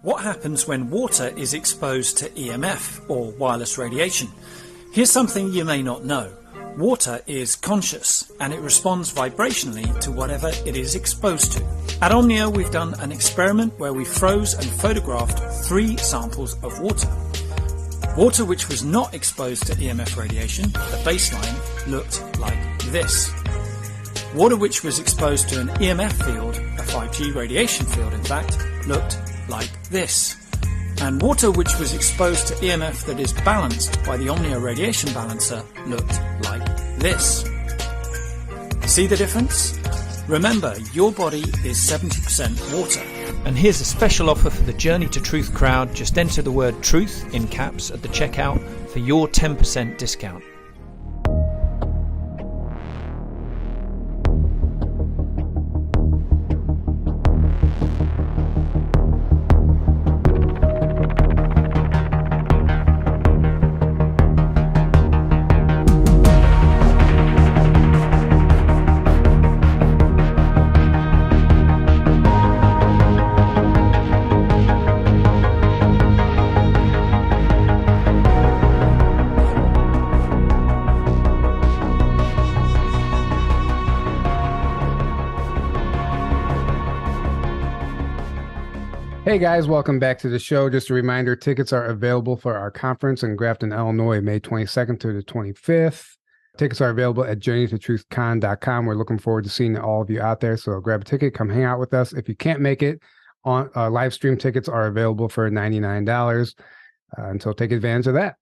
What happens when water is exposed to EMF, or wireless radiation? Here's something you may not know. Water is conscious, and it responds vibrationally to whatever it is exposed to. At Omnia, we've done an experiment where we froze and photographed 3 samples of water. Water which was not exposed to EMF radiation, the baseline, looked like this. Water which was exposed to an EMF field, a 5G radiation field in fact, looked like this. And water which was exposed to EMF that is balanced by the Omnia radiation balancer looked like this. See the difference? Remember, your body is 70% water. And here's a special offer for the Journey to Truth crowd. Just enter the word truth in caps at the checkout for your 10% discount. Hey guys, welcome back to the show. Just a reminder, tickets are available for our conference in Grafton, Illinois, May 22nd through the 25th. Tickets are available at journeytotruthcon.com. We're looking forward to seeing all of you out there. So grab a ticket, come hang out with us. If you can't make it, on live stream tickets are available for $99. And so take advantage of that.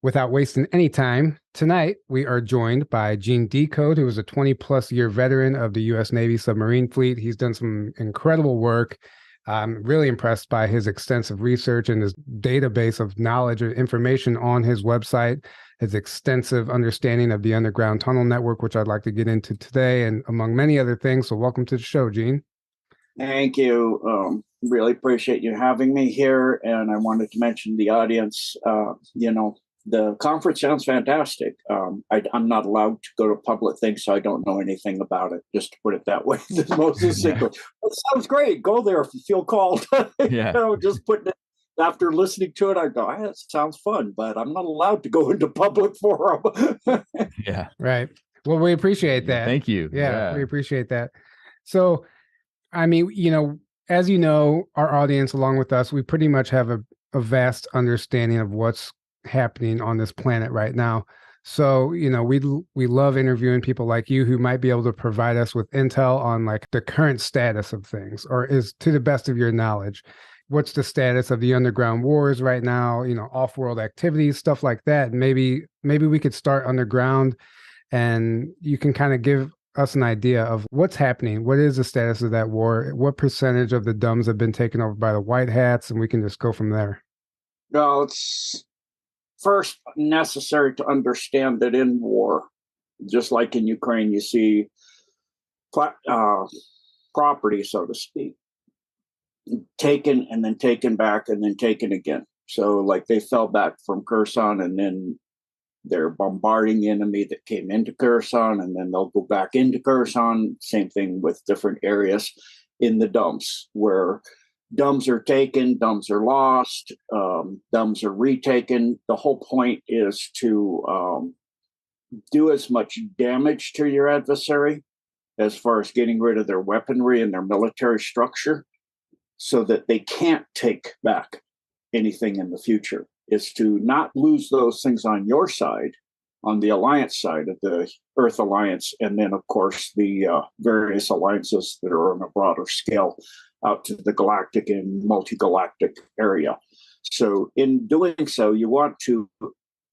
Without wasting any time, tonight we are joined by Gene Decode, who is a 20-plus year veteran of the U.S. Navy Submarine Fleet. He's done some incredible work. I'm really impressed by his extensive research and his database of knowledge and information on his website, his extensive understanding of the underground tunnel network, which I'd like to get into today, and among many other things. So welcome to the show, Gene. Thank you. Really appreciate you having me here. And I wanted to mention the audience, the conference sounds fantastic. I'm not allowed to go to public things, so I don't know anything about it, just to put it that way. The most secret. It sounds great. Go there if you feel called. Yeah. Just putting it, after listening to it, I go, that sounds fun, but I'm not allowed to go into public forum. Yeah. Right. Well, we appreciate that. Thank you. Yeah, we appreciate that. So, I mean, as you know, our audience, along with us, we pretty much have a vast understanding of what's happening on this planet right now. So, we love interviewing people like you who might be able to provide us with intel on like the current status of things, or is to the best of your knowledge, what's the status of the underground wars right now, off-world activities, stuff like that. Maybe we could start underground and you can kind of give us an idea of what's happening. What is the status of that war? What percentage of the DUMs have been taken over by the white hats? And we can just go from there. No, it's first necessary to understand that in war, just like in Ukraine, you see property, so to speak, taken and then taken back and then taken again. So like they fell back from Kherson and then they're bombarding the enemy that came into Kherson, and then they'll go back into Kherson. Same thing with different areas in the dumps, where DUMs are taken, DUMs are lost, DUMs are retaken. The whole point is to do as much damage to your adversary as far as getting rid of their weaponry and their military structure so that they can't take back anything in the future. Is to not lose those things on your side, on the alliance side of the Earth Alliance, and then, of course, the various alliances that are on a broader scale out to the galactic and multi-galactic area. So in doing so, you want to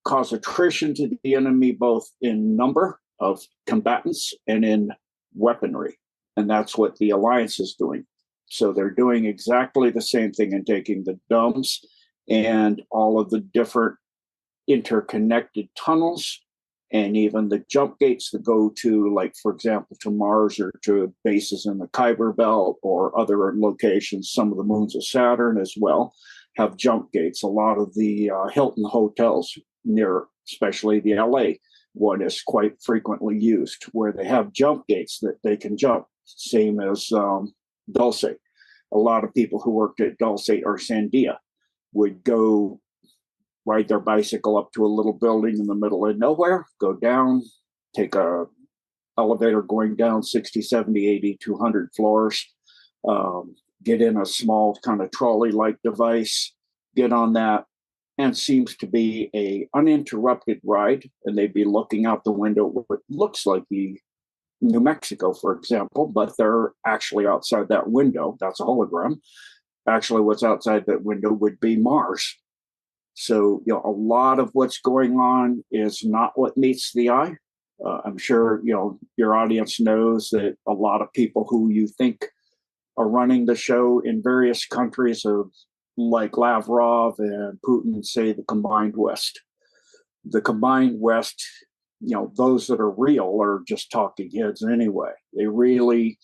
cause attrition to the enemy, both in number of combatants and in weaponry. And that's what the alliance is doing. So they're doing exactly the same thing in taking the DUMs and all of the different interconnected tunnels and even the jump gates that go to, like, for example, to Mars or to bases in the Kuiper Belt or other locations. Some of the moons of Saturn as well have jump gates. A lot of the Hilton hotels near, especially the LA one, is quite frequently used, where they have jump gates that they can jump, same as Dulce. a lot of people who worked at Dulce or Sandia would go ride their bicycle up to a little building in the middle of nowhere, go down, take a elevator going down 60, 70, 80, 200 floors, get in a small kind of trolley-like device, get on that, and seems to be a uninterrupted ride. And they'd be looking out the window what looks like the New Mexico, for example, but they're actually outside that window. That's a hologram. Actually, what's outside that window would be Mars. So, a lot of what's going on is not what meets the eye. I'm sure, your audience knows that a lot of people who you think are running the show in various countries of like Lavrov and Putin say the combined West. The combined West, those that are real are just talking heads anyway. They really,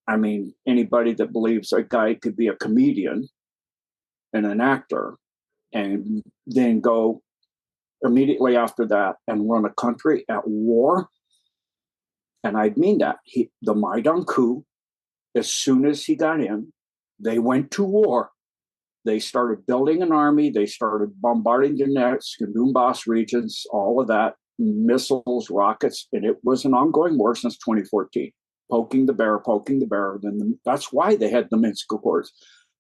anybody that believes a guy could be a comedian and an actor and then go immediately after that and run a country at war. And I mean that. The Maidan coup, as soon as he got in, they went to war. They started building an army. They started bombarding Donetsk and Donbass regions, all of that, missiles, rockets. And it was an ongoing war since 2014, poking the bear. Then that's why they had the Minsk Accords.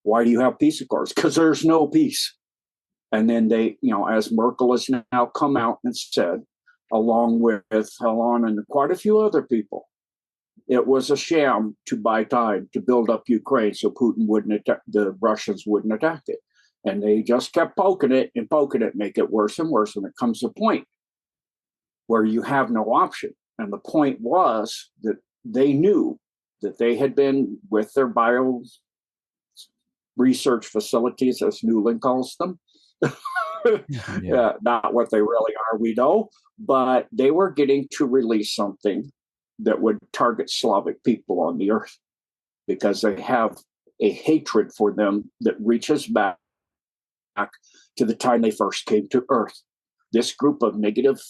Why do you have peace accords? Because there's no peace. And then they, as Merkel has now come out and said, along with Helen and quite a few other people, it was a sham to buy time to build up Ukraine so Putin wouldn't attack, the Russians wouldn't attack it. And they just kept poking it, make it worse and worse. And it comes to a point where you have no option. And the point was that they knew that they had been with their bio research facilities, as Newland calls them. Not what they really are, we know, but they were getting to release something that would target Slavic people on the earth because they have a hatred for them that reaches back to the time they first came to Earth. This group of negative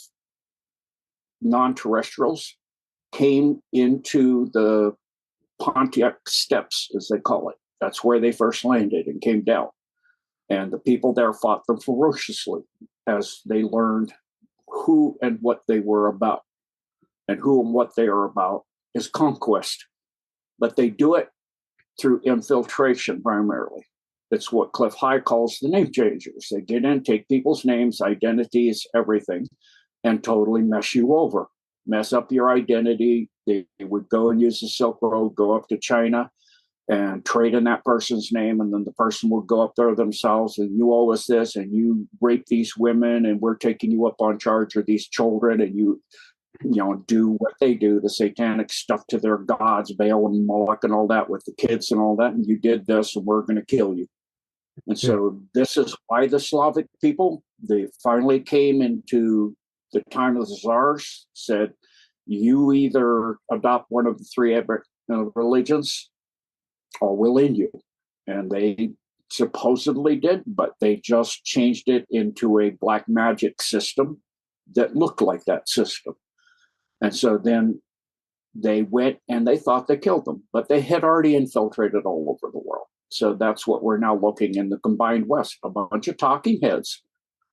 non-terrestrials came into the Pontiac Steppes, as they call it. That's where they first landed and came down. And the people there fought them ferociously as they learned who and what they were about. And who and what they are about is conquest. But they do it through infiltration primarily. It's what Cliff High calls the name changers. They get in, take people's names, identities, everything, and totally mess you over, mess up your identity. They would go and use the Silk Road, go up to China and trade in that person's name. And then the person will go up there themselves and you owe us this and you rape these women and we're taking you up on charge, or these children, and you do what they do, the satanic stuff to their gods, Baal and Moloch and all that with the kids and all that. And you did this and we're going to kill you. And so this is why the Slavic people, they finally came into the time of the Tsars, said, you either adopt one of the three religions or we'll end you. And they supposedly did, but they just changed it into a black magic system that looked like that system. And so then they went and they thought they killed them, but they had already infiltrated all over the world. So that's what we're now looking in the combined West, a bunch of talking heads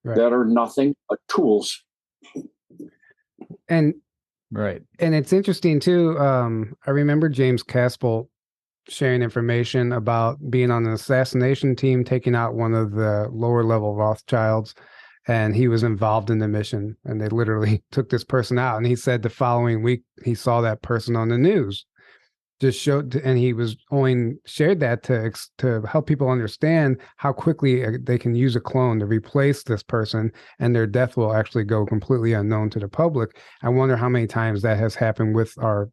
that are nothing but tools. And it's interesting too. I remember James Caspel sharing information about being on an assassination team, taking out one of the lower level Rothschilds. And he was involved in the mission, and they literally took this person out. And he said the following week he saw that person on the news, just showed, and he was only shared that to help people understand how quickly they can use a clone to replace this person, and their death will actually go completely unknown to the public. I wonder how many times that has happened with our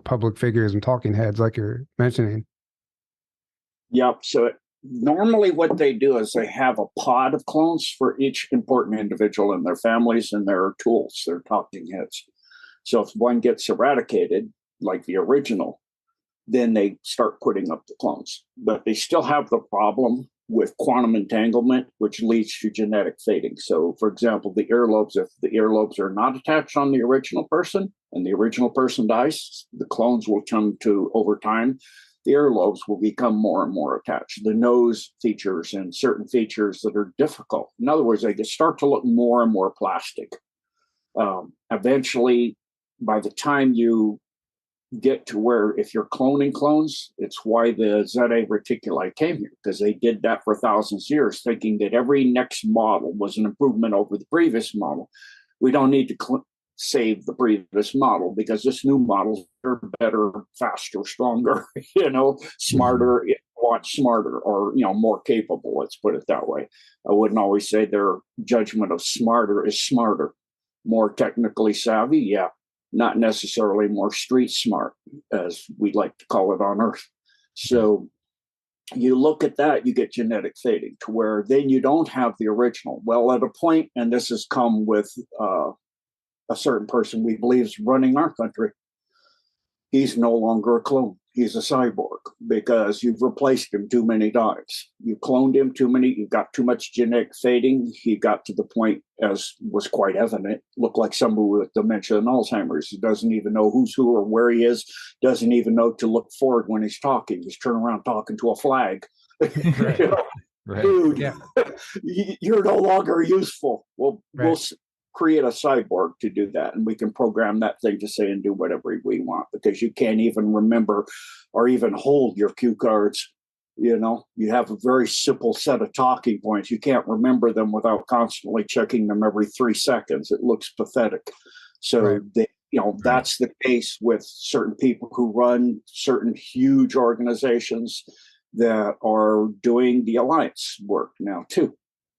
public figures and talking heads, like you're mentioning. Yep. So normally what they do is they have a pod of clones for each important individual and their families and their tools, their talking heads. So if one gets eradicated, like the original, then they start putting up the clones. But they still have the problem with quantum entanglement, which leads to genetic fading. So, for example, the earlobes, if the earlobes are not attached on the original person and the original person dies, the clones will come to, over time, the earlobes will become more and more attached. The nose features and certain features that are difficult. In other words, they start to look more and more plastic. Eventually, by the time you get to where, if you're cloning clones, it's why the Zeta Reticuli came here, because they did that for thousands of years, thinking that every next model was an improvement over the previous model. We don't need to save the previous model because this new models are better, faster, stronger, smarter, a lot smarter, or more capable. Let's put it that way. I wouldn't always say their judgment of smarter is smarter. More technically savvy, yeah. Not necessarily more street smart, as we like to call it on Earth. So you look at that, you get genetic fading to where then you don't have the original. Well, at a point, and this has come with a certain person we believe is running our country, he's no longer a clone. He's a cyborg because you've replaced him too many times. You cloned him too many. You got too much genetic fading. He got to the point, as was quite evident, looked like somebody with dementia and Alzheimer's. He doesn't even know who's who or where he is. Doesn't even know to look forward when he's talking. He's turning around talking to a flag. Right. Right. Dude, Yeah. you're no longer useful. Well, Right. we'll create a cyborg to do that, and we can program that thing to say and do whatever we want, because you can't even remember or even hold your cue cards. You have a very simple set of talking points. You can't remember them without constantly checking them every 3 seconds. It looks pathetic. So that's the case with certain people who run certain huge organizations that are doing the alliance work now too.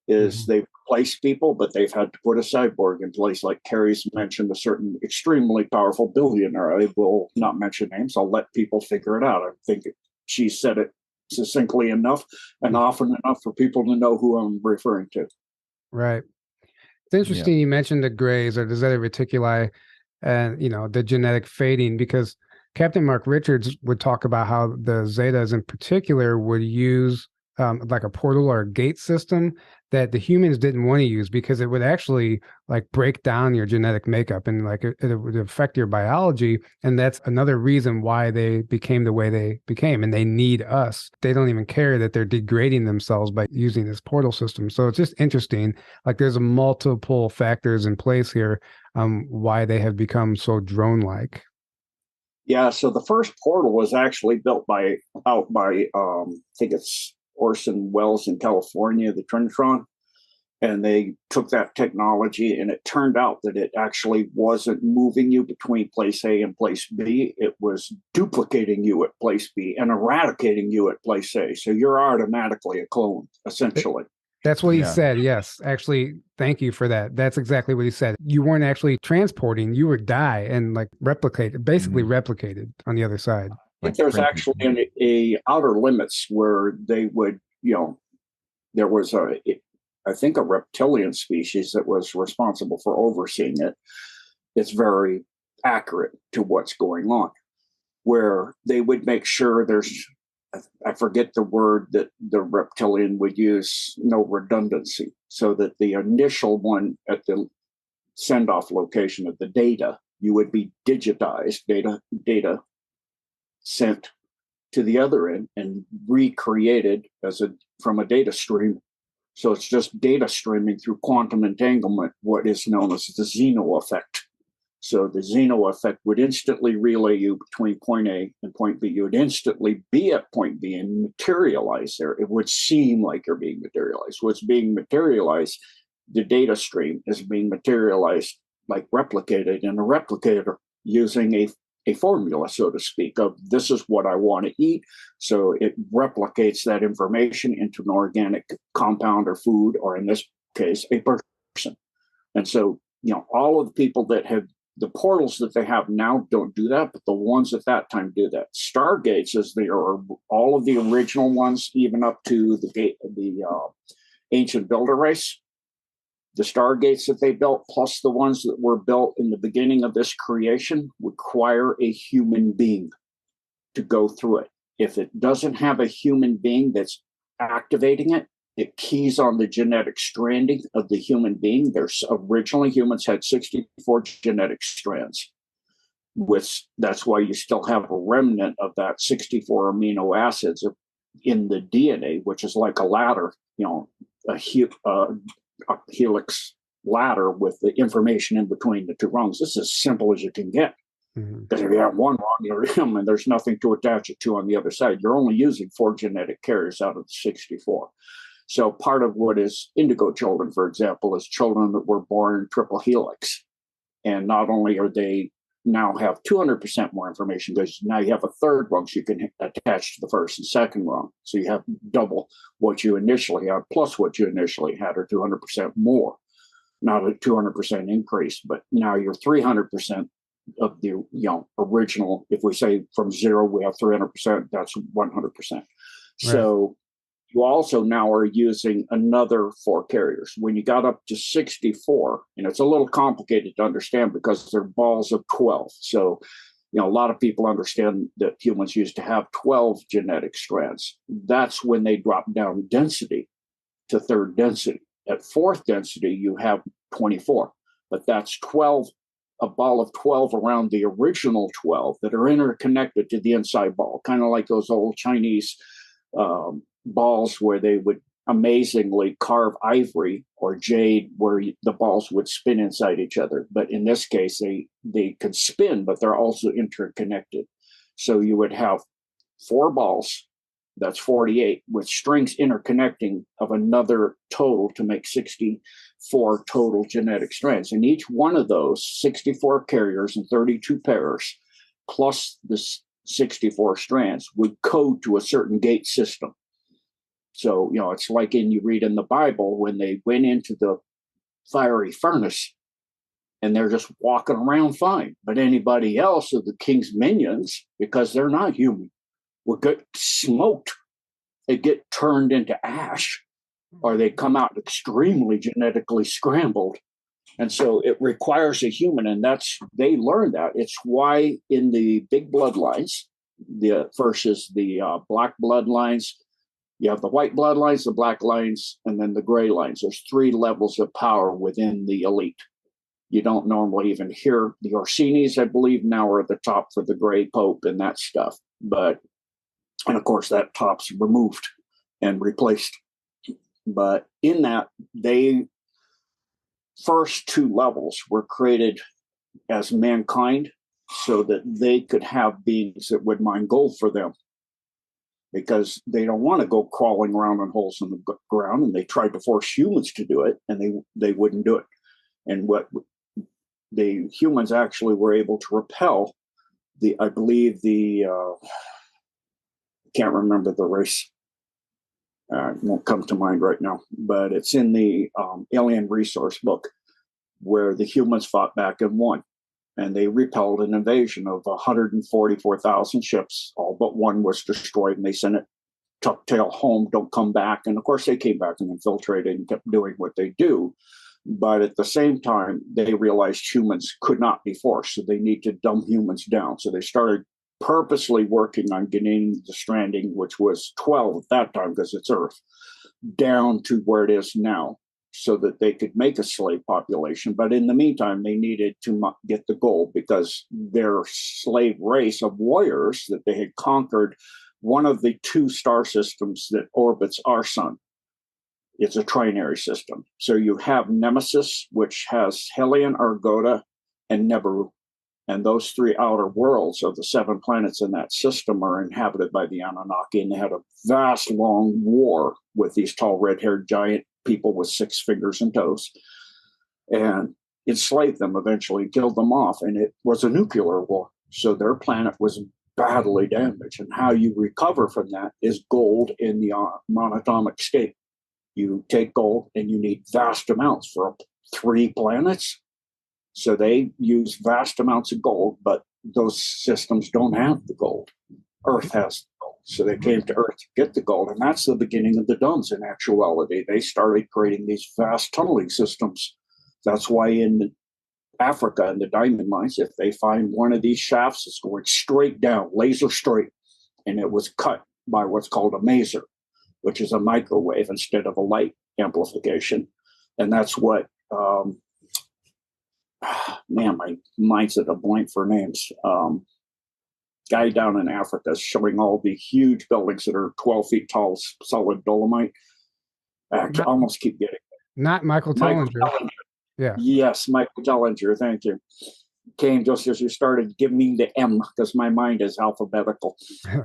They've replaced people, but they've had to put a cyborg in place. Like Carrie's mentioned, a certain extremely powerful billionaire. I will not mention names. I'll let people figure it out. I think she said it succinctly enough and often enough for people to know who I'm referring to. Right. It's interesting you mentioned the grays or the Zeta Reticuli and, the genetic fading, because Captain Mark Richards would talk about how the Zetas in particular would use like a portal or a gate system that the humans didn't want to use, because it would actually like break down your genetic makeup and like it would affect your biology. And that's another reason why they became the way they became. And they need us. They don't even care that they're degrading themselves by using this portal system. So it's just interesting. Like there's multiple factors in place here why they have become so drone-like. Yeah. So the first portal was actually built out by I think it's Orson Welles in California, the Trinitron, and they took that technology, and it turned out that it actually wasn't moving you between place A and place B. It was duplicating you at place B and eradicating you at place A. So you're automatically a clone, essentially. That's what he said. Yes. Actually, thank you for that. That's exactly what he said. You weren't actually transporting, you would die and like basically replicated on the other side. I think there's actually a outer limits where they would, there was I think a reptilian species that was responsible for overseeing it. It's very accurate to what's going on, where they would make sure I forget the word that the reptilian would use, no redundancy, so that the initial one at the send-off location of the data, you would be digitized, data sent to the other end and recreated from a data stream. So it's just data streaming through quantum entanglement, what is known as the Zeno effect. So the Zeno effect would instantly relay you between point A and point B. You would instantly be at point B and materialize there. It would seem like you're being materialized. What's being materialized, the data stream is being materialized, like replicated in a replicator using a formula, so to speak, of this is what I want to eat. So it replicates that information into an organic compound or food, or in this case, a person. And so, all of the people that have the portals that they have now don't do that, but the ones at that time do that. Stargates, as they are, all of the original ones, even up to the ancient builder race, the stargates that they built, plus the ones that were built in the beginning of this creation, require a human being to go through it. If it doesn't have a human being that's activating it, it keys on the genetic stranding of the human being. Originally, humans had 64 genetic strands. That's why you still have a remnant of that 64 amino acids in the DNA, which is like a ladder, a helix ladder with the information in between the two rungs. This is as simple as you can get. Because if you have one rung, and there's nothing to attach it to on the other side, you're only using 4 genetic carriers out of the 64. So part of what is indigo children, for example, is children that were born triple helix. And not only are they now have 200% more information, because now you have a third rung so you can attach to the first and second rung. So you have double what you initially had plus what you initially had, or 200% more. Not a 200% increase, but now you're 300% of the original. If we say from 0 we have 300%, that's 100%. Right. So you also now are using another 4 carriers. When you got up to 64, and it's a little complicated to understand because they're balls of 12. So, a lot of people understand that humans used to have 12 genetic strands. That's when they drop down density to 3rd density. At 4th density, you have 24, but that's 12, a ball of 12 around the original 12 that are interconnected to the inside ball, kind of like those old Chinese balls where they would amazingly carve ivory or jade where the balls would spin inside each other. But in this case, they can spin, but they're also interconnected. So you would have 4 balls, that's 48, with strings interconnecting of another total to make 64 total genetic strands. And each one of those 64 carriers and 32 pairs, plus the 64 strands, would code to a certain gate system. So, it's like you read in the Bible when they went into the fiery furnace and they're just walking around fine. But anybody else of the king's minions, because they're not human, will get smoked. They get turned into ash, or they come out extremely genetically scrambled. And so it requires a human, and they learn that. It's why in the big bloodlines, versus the black bloodlines, you have the white bloodlines, the black lines, and then the gray lines. There's 3 levels of power within the elite. You don't normally even hear the Orsinis, I believe, now are at the top for the gray pope and that stuff. And of course, that top's removed and replaced. But in that, they first 2 levels were created as mankind so that they could have beings that would mine gold for them, because they don't want to go crawling around in holes in the ground. And they tried to force humans to do it, and they wouldn't do it. And what the humans actually were able to repel I believe can't remember the race. It won't come to mind right now, but it's in the Alien Resource book where the humans fought back and won. And they repelled an invasion of 144,000 ships. All but one was destroyed, and they sent it tuck tail home, don't come back. And of course, they came back and infiltrated and kept doing what they do. But at the same time, they realized humans could not be forced, so they need to dumb humans down. So they started purposely working on getting the stranding, which was 12 at that time because it's Earth, down to where it is now, so that they could make a slave population. But in the meantime, they needed to get the gold, because their slave race of warriors that they had conquered one of the 2 star systems that orbits our sun. It's a trinary system. So you have Nemesis, which has Helion, Argoda, and Neberu. And those 3 outer worlds of the 7 planets in that system are inhabited by the Anunnaki. And they had a vast, long war with these tall, red-haired giant people with 6 fingers and toes, and enslaved them eventually, killed them off. And it was a nuclear war. So their planet was badly damaged. And how you recover from that is gold in the monatomic state. You take gold, and you need vast amounts for 3 planets. So they use vast amounts of gold, but those systems don't have the gold. Earth has the gold. So they came to Earth to get the gold. And that's the beginning of the Duns in actuality. They started creating these vast tunneling systems. That's why in Africa, in the diamond mines, if they find one of these shafts, it's going straight down, laser straight. And it was cut by what's called a maser, which is a microwave instead of a light amplification. And that's what man, my mind's at a blank for names. Guy down in Africa is showing all the huge buildings that are 12 feet tall, solid dolomite. I almost keep getting it. Not Michael Tellinger. Yeah. Yes, Michael Tellinger. Thank you. Came just as you started giving me the M, because my mind is alphabetical.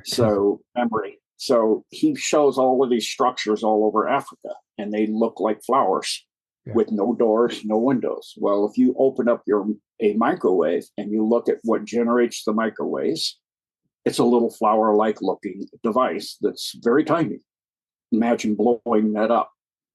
So memory. So he shows all of these structures all over Africa, and they look like flowers with no doors, no windows. Well, if you open up a microwave and you look at what generates the microwaves, it's a little flower-like looking device that's very tiny. Imagine blowing that up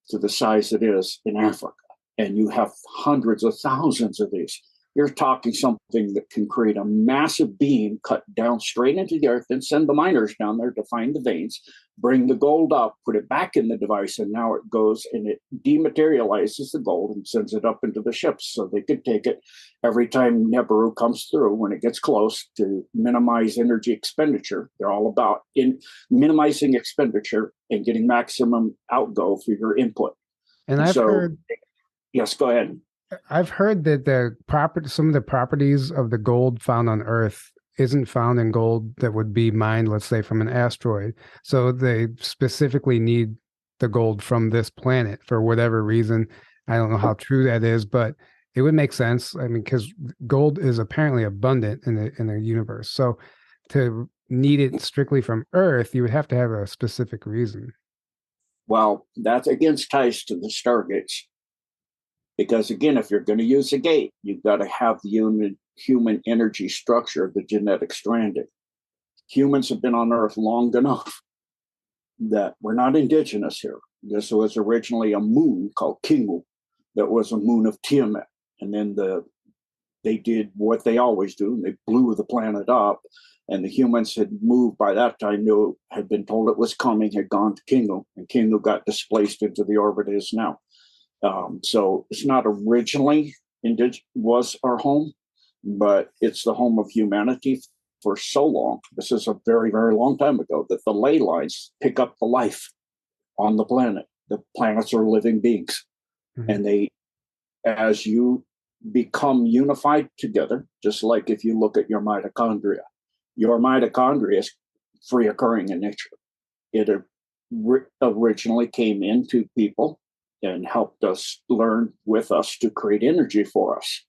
to the size it is in Africa, and you have hundreds of thousands of these. You're talking something that can create a massive beam cut down straight into the earth and send the miners down there to find the veins, bring the gold up, put it back in the device, and now it goes and it dematerializes the gold and sends it up into the ships so they could take it every time Nibiru comes through. When it gets close, to minimize energy expenditure. They're all about minimizing expenditure and getting maximum outgo for your input. And I've heard... Yes, go ahead. I've heard that some of the properties of the gold found on Earth isn't found in gold that would be mined, let's say, from an asteroid. So they specifically need the gold from this planet for whatever reason. I don't know how true that is, but it would make sense. I mean, because gold is apparently abundant in the universe. So to need it strictly from Earth, you would have to have a specific reason. Well, that again ties to the stargates. Because again, if you're going to use a gate, you've got to have the human energy structure, the genetic stranding. Humans have been on Earth long enough that we're not indigenous here. This was originally a moon called Kingu that was a moon of Tiamat. And then they did what they always do. They blew the planet up, and the humans had moved by that time, had been told it was coming, had gone to Kingu, and Kingu got displaced into the orbit it is now. So it's not originally was our home, but it's the home of humanity for so long. This is a very, very long time ago that the ley lines pick up the life on the planet. The planets are living beings. Mm-hmm. And as you become unified together, just like if you look at your mitochondria is free occurring in nature. It originally came into people and helped us learn with us to create energy for us.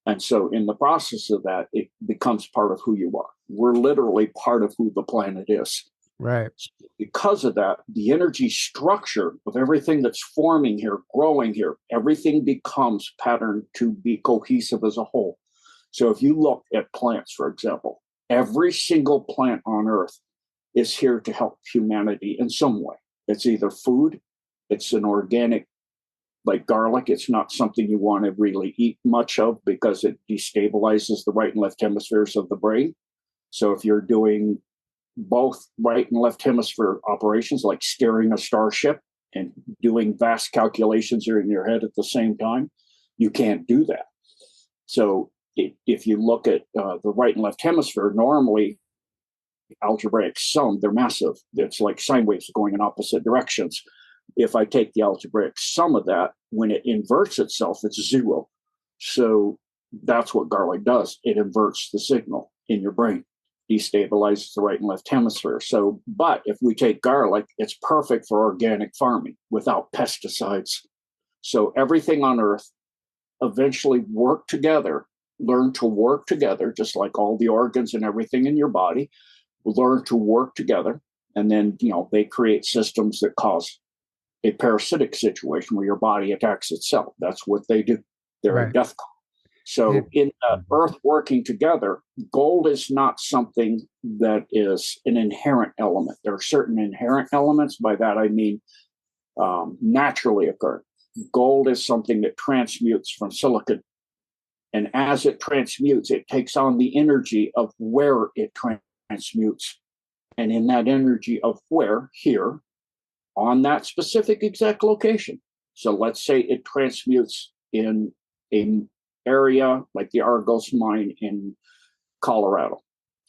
And so in the process of that, it becomes part of who you are. We're literally part of who the planet is. Right. Because of that, the energy structure of everything that's forming here, growing here, everything becomes patterned to be cohesive as a whole. So if you look at plants, for example, every single plant on Earth is here to help humanity in some way. It's either food, it's an organic, like garlic. It's not something you want to really eat much of because it destabilizes the right and left hemispheres of the brain. So if you're doing both right and left hemisphere operations, like steering a starship and doing vast calculations in your head at the same time, you can't do that. So if you look at the right and left hemisphere, normally algebraic sum, they're massive. It's like sine waves going in opposite directions. If I take the algebraic sum of that, when it inverts itself, it's zero. So that's what garlic does. It inverts the signal in your brain, destabilizes the right and left hemisphere. So, but if we take garlic, it's perfect for organic farming without pesticides. So everything on Earth eventually work together, learn to work together, just like all the organs and everything in your body, learn to work together. And then, they create systems that cause a parasitic situation where your body attacks itself. That's what they do. They're a death cult. So in Earth working together, gold is not something that is an inherent element. There are certain inherent elements. By that, I mean naturally occurring. Gold is something that transmutes from silicon. And as it transmutes, it takes on the energy of where it transmutes. And in that energy of where, here, on that specific exact location. So let's say it transmutes in an area like the Argos mine in Colorado,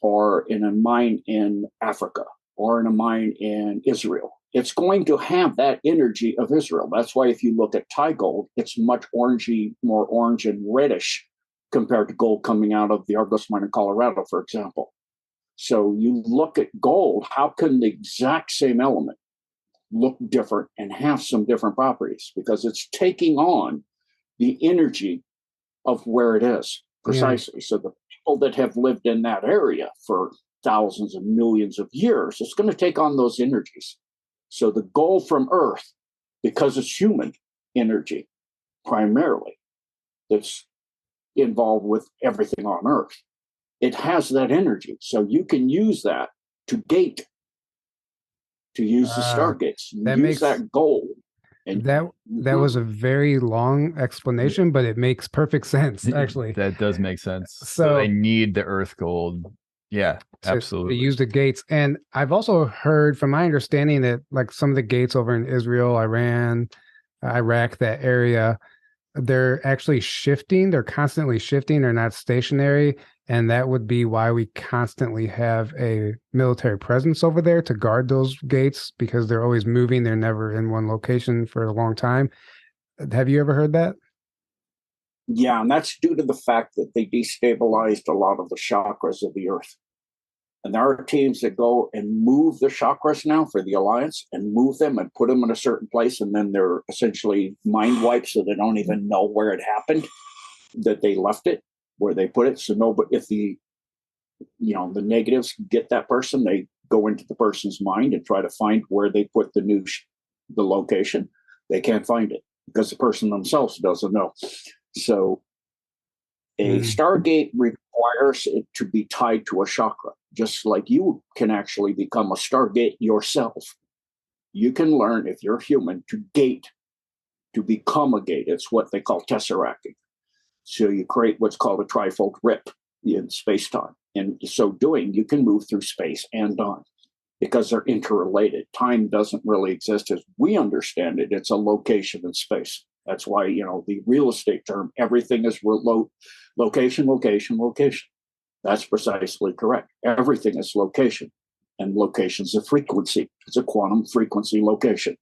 or in a mine in Africa, or in a mine in Israel. It's going to have that energy of Israel. That's why if you look at Thai gold, it's much orangey, more orange and reddish compared to gold coming out of the Argos mine in Colorado, for example. So you look at gold, how can the exact same element look different and have some different properties? Because it's taking on the energy of where it is precisely. Yeah. So the people that have lived in that area for thousands and millions of years, it's going to take on those energies. So the gold from Earth, because it's human energy primarily that's involved with everything on Earth, it has that energy. So you can use that to gate, to use the stargates. You use that gold. And that was a very long explanation, but it makes perfect sense, actually. That does make sense. So they need the Earth gold. Yeah, absolutely. They use the gates. And I've also heard, from my understanding, that like some of the gates over in Israel, Iran, Iraq, that area, they're actually shifting. They're constantly shifting. They're not stationary. And that would be why we constantly have a military presence over there to guard those gates, because they're always moving. They're never in one location for a long time. Have you ever heard that? Yeah, and that's due to the fact that they destabilized a lot of the chakras of the Earth. And there are teams that go and move the chakras now for the Alliance and move them and put them in a certain place. And then they're essentially mind wiped, so they don't even know where it happened, that they left it, where they put it. So no, but if the negatives get that person, they go into the person's mind and try to find where they put the location. They can't find it because the person themselves doesn't know. So a Stargate requires it to be tied to a chakra, just like you can actually become a Stargate yourself. You can learn, if you're human, to gate, to become a gate. It's what they call tesseracting. So you create what's called a trifold rip in space-time. And so doing, you can move through space and time because they're interrelated. Time doesn't really exist as we understand it. It's a location in space. That's why, the real estate term, everything is location, location, location. That's precisely correct. Everything is location, and location's a frequency. It's a quantum frequency location.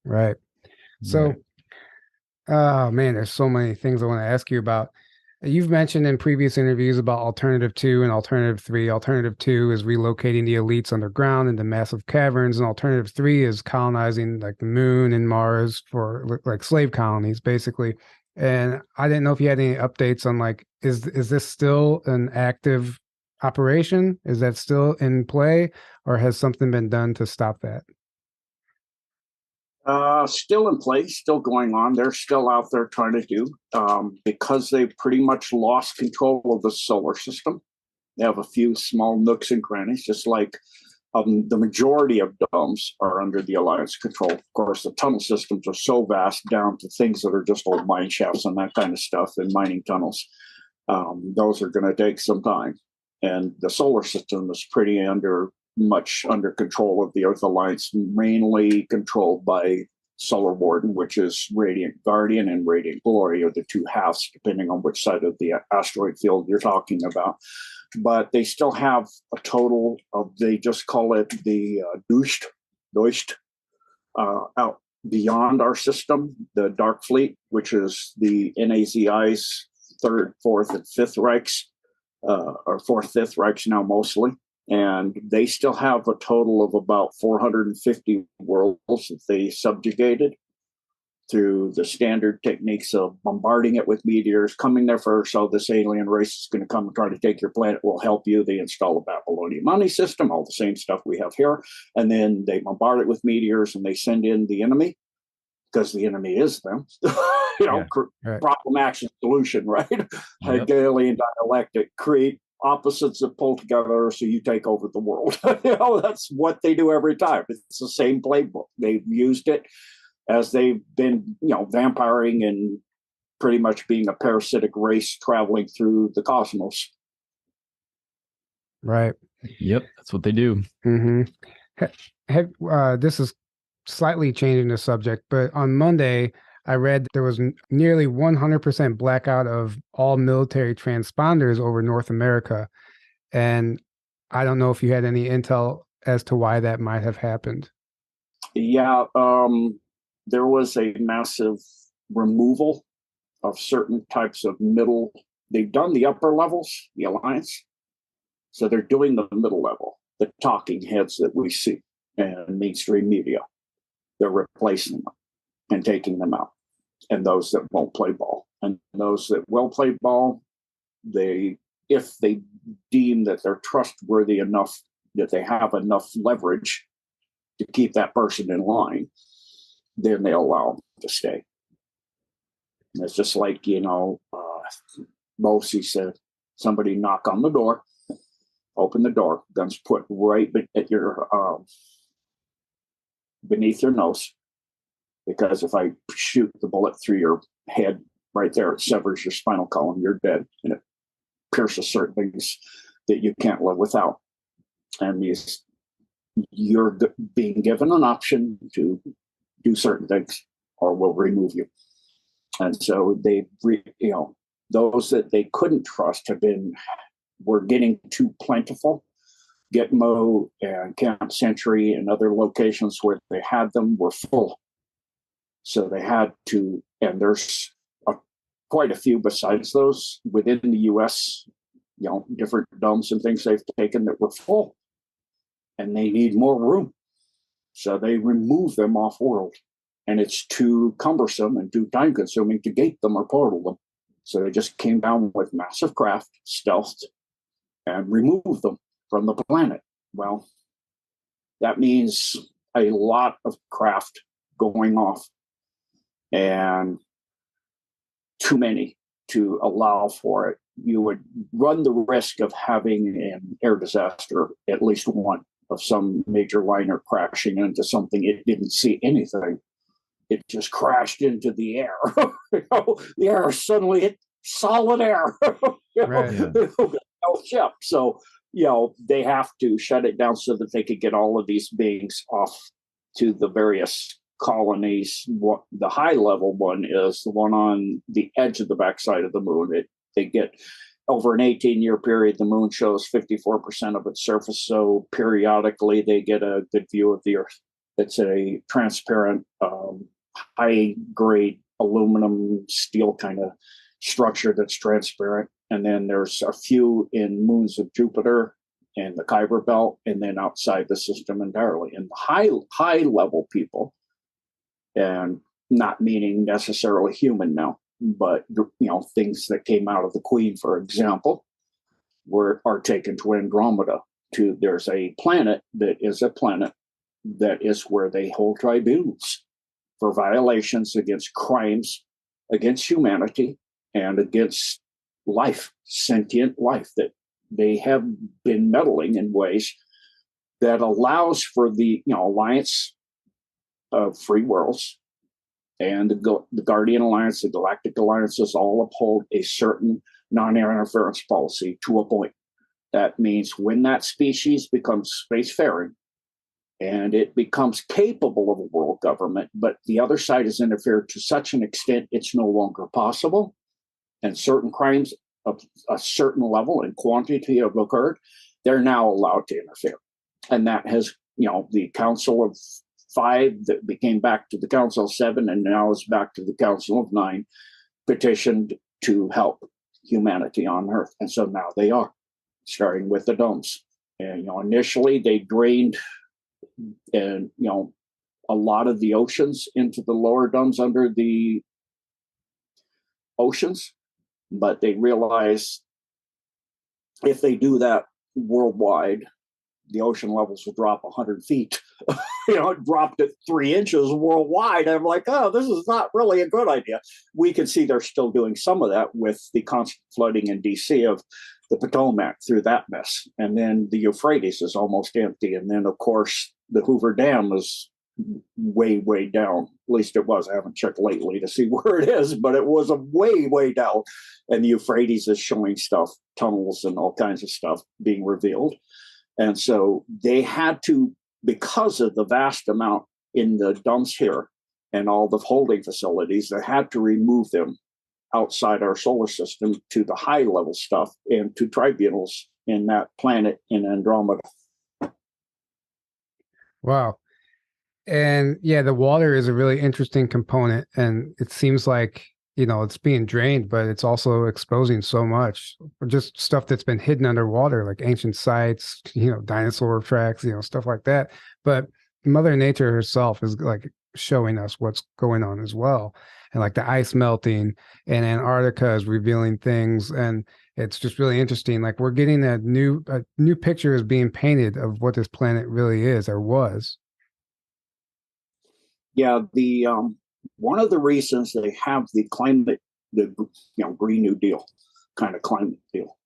Right. So, oh man, there's so many things I want to ask you about. You've mentioned in previous interviews about Alternative 2 and Alternative 3. Alternative 2 is relocating the elites underground into massive caverns, and Alternative 3 is colonizing like the moon and Mars for like slave colonies, basically. And I didn't know if you had any updates on like, is this still an active operation? Is that still in play, or has something been done to stop that? Still in place, still going on. They're still out there trying to do, because they've pretty much lost control of the solar system. They have a few small nooks and crannies, just like the majority of domes are under the Alliance control. Of course, the tunnel systems are so vast down to things that are just old mine shafts and that kind of stuff and mining tunnels. Those are going to take some time. And the solar system is pretty much under control of the Earth Alliance, mainly controlled by Solar Warden, which is Radiant Guardian and Radiant Glory, are the two halves, depending on which side of the asteroid field you're talking about. But they still have a total of, they just call it the Deutscht, out beyond our system, the Dark Fleet, which is the NAZI's third, fourth, and fifth Reichs, or fourth, fifth Reichs now mostly. And they still have a total of about 450 worlds that they subjugated through the standard techniques of bombarding it with meteors, coming there first. So this alien race is going to come and try to take your planet. We'll help you. They install a Babylonian money system, all the same stuff we have here. And then they bombard it with meteors and they send in the enemy, because the enemy is them. Problem, action, solution, right? Hegelian dialectic, create opposites that pull together so you take over the world. That's what they do every time. It's the same playbook. They've used it as they've been, vampiring and pretty much being a parasitic race traveling through the cosmos. Right. Yep, that's what they do. This is slightly changing the subject, but on Monday, I read there was nearly 100% blackout of all military transponders over North America. And I don't know if you had any intel as to why that might have happened. Yeah, there was a massive removal of certain types of middle they've done the upper levels, the Alliance. So they're doing the middle level, the talking heads that we see in mainstream media. They're replacing them and taking them out. And those that won't play ball. And those that will play ball, if they deem that they're trustworthy enough, that they have enough leverage to keep that person in line, then they'll allow them to stay. And it's just like, Mosi said, somebody knock on the door, open the door, guns put right at your beneath your nose, because if I shoot the bullet through your head right there, it severs your spinal column, you're dead, and it pierces certain things that you can't live without. And you're being given an option to do certain things, or we'll remove you. And so those that they couldn't trust were getting too plentiful. Gitmo and Camp Century and other locations where they had them were full. So they had to, and there's quite a few besides those within the U.S., different domes and things they've taken that were full. And they need more room. So they remove them off world. And it's too cumbersome and too time consuming to gate them or portal them. So they just came down with massive craft, stealthed, and removed them from the planet. Well, that means a lot of craft going off, and too many to allow for it. You would run the risk of having an air disaster, at least one, of some major liner crashing into something it didn't see anything. It just crashed into the air. The air suddenly hit solid air. Right. No ship. So, they have to shut it down so that they could get all of these beings off to the various colonies. The high level one is the one on the edge of the backside of the moon. They get over an 18-year period, the moon shows 54% of its surface. So periodically they get a good view of the Earth. It's a transparent, high-grade aluminum steel kind of structure that's transparent. And then there's a few in moons of Jupiter and the Kuiper Belt, and then outside the system entirely. And high-level people, and not meaning necessarily human now, but things that came out of the Queen, for example, are taken to Andromeda. There's a planet that is where they hold tribunals for violations against crimes against humanity and against life, sentient life, that they have been meddling in ways that allows for the Alliance of Free Worlds and the Guardian Alliance, the Galactic Alliances all uphold a certain non-interference policy to a point. That means when that species becomes spacefaring and it becomes capable of a world government, but the other side has interfered to such an extent it's no longer possible, and certain crimes of a certain level and quantity have occurred, they're now allowed to interfere. And that has, the Council of 5 that became back to the Council of 7 and now is back to the Council of 9, petitioned to help humanity on Earth. And so now they are, starting with the domes. And initially they drained a lot of the oceans into the lower domes under the oceans, but they realized if they do that worldwide, the ocean levels will drop 100 feet. It dropped at 3 inches worldwide. I'm like, oh, this is not really a good idea. We can see they're still doing some of that with the constant flooding in DC of the Potomac through that mess. And then the Euphrates is almost empty. And then, of course, the Hoover Dam is way, way down. At least it was. I haven't checked lately to see where it is, but it was a way, way down. And the Euphrates is showing stuff, tunnels and all kinds of stuff being revealed. And so they had to, because of the vast amount in the dumps here and all the holding facilities, they had to remove them outside our solar system to the high level stuff and to tribunals in that planet in Andromeda. Wow. And yeah, the water is a really interesting component. And it seems like it's being drained, but it's also exposing so much, just stuff that's been hidden underwater, like ancient sites, dinosaur tracks, stuff like that. But Mother Nature herself is like showing us what's going on as well. And like the ice melting, and Antarctica is revealing things. And it's just really interesting. Like we're getting a new picture is being painted of what this planet really is or was. Yeah, the one of the reasons they have the climate, the Green New Deal kind of climate deal,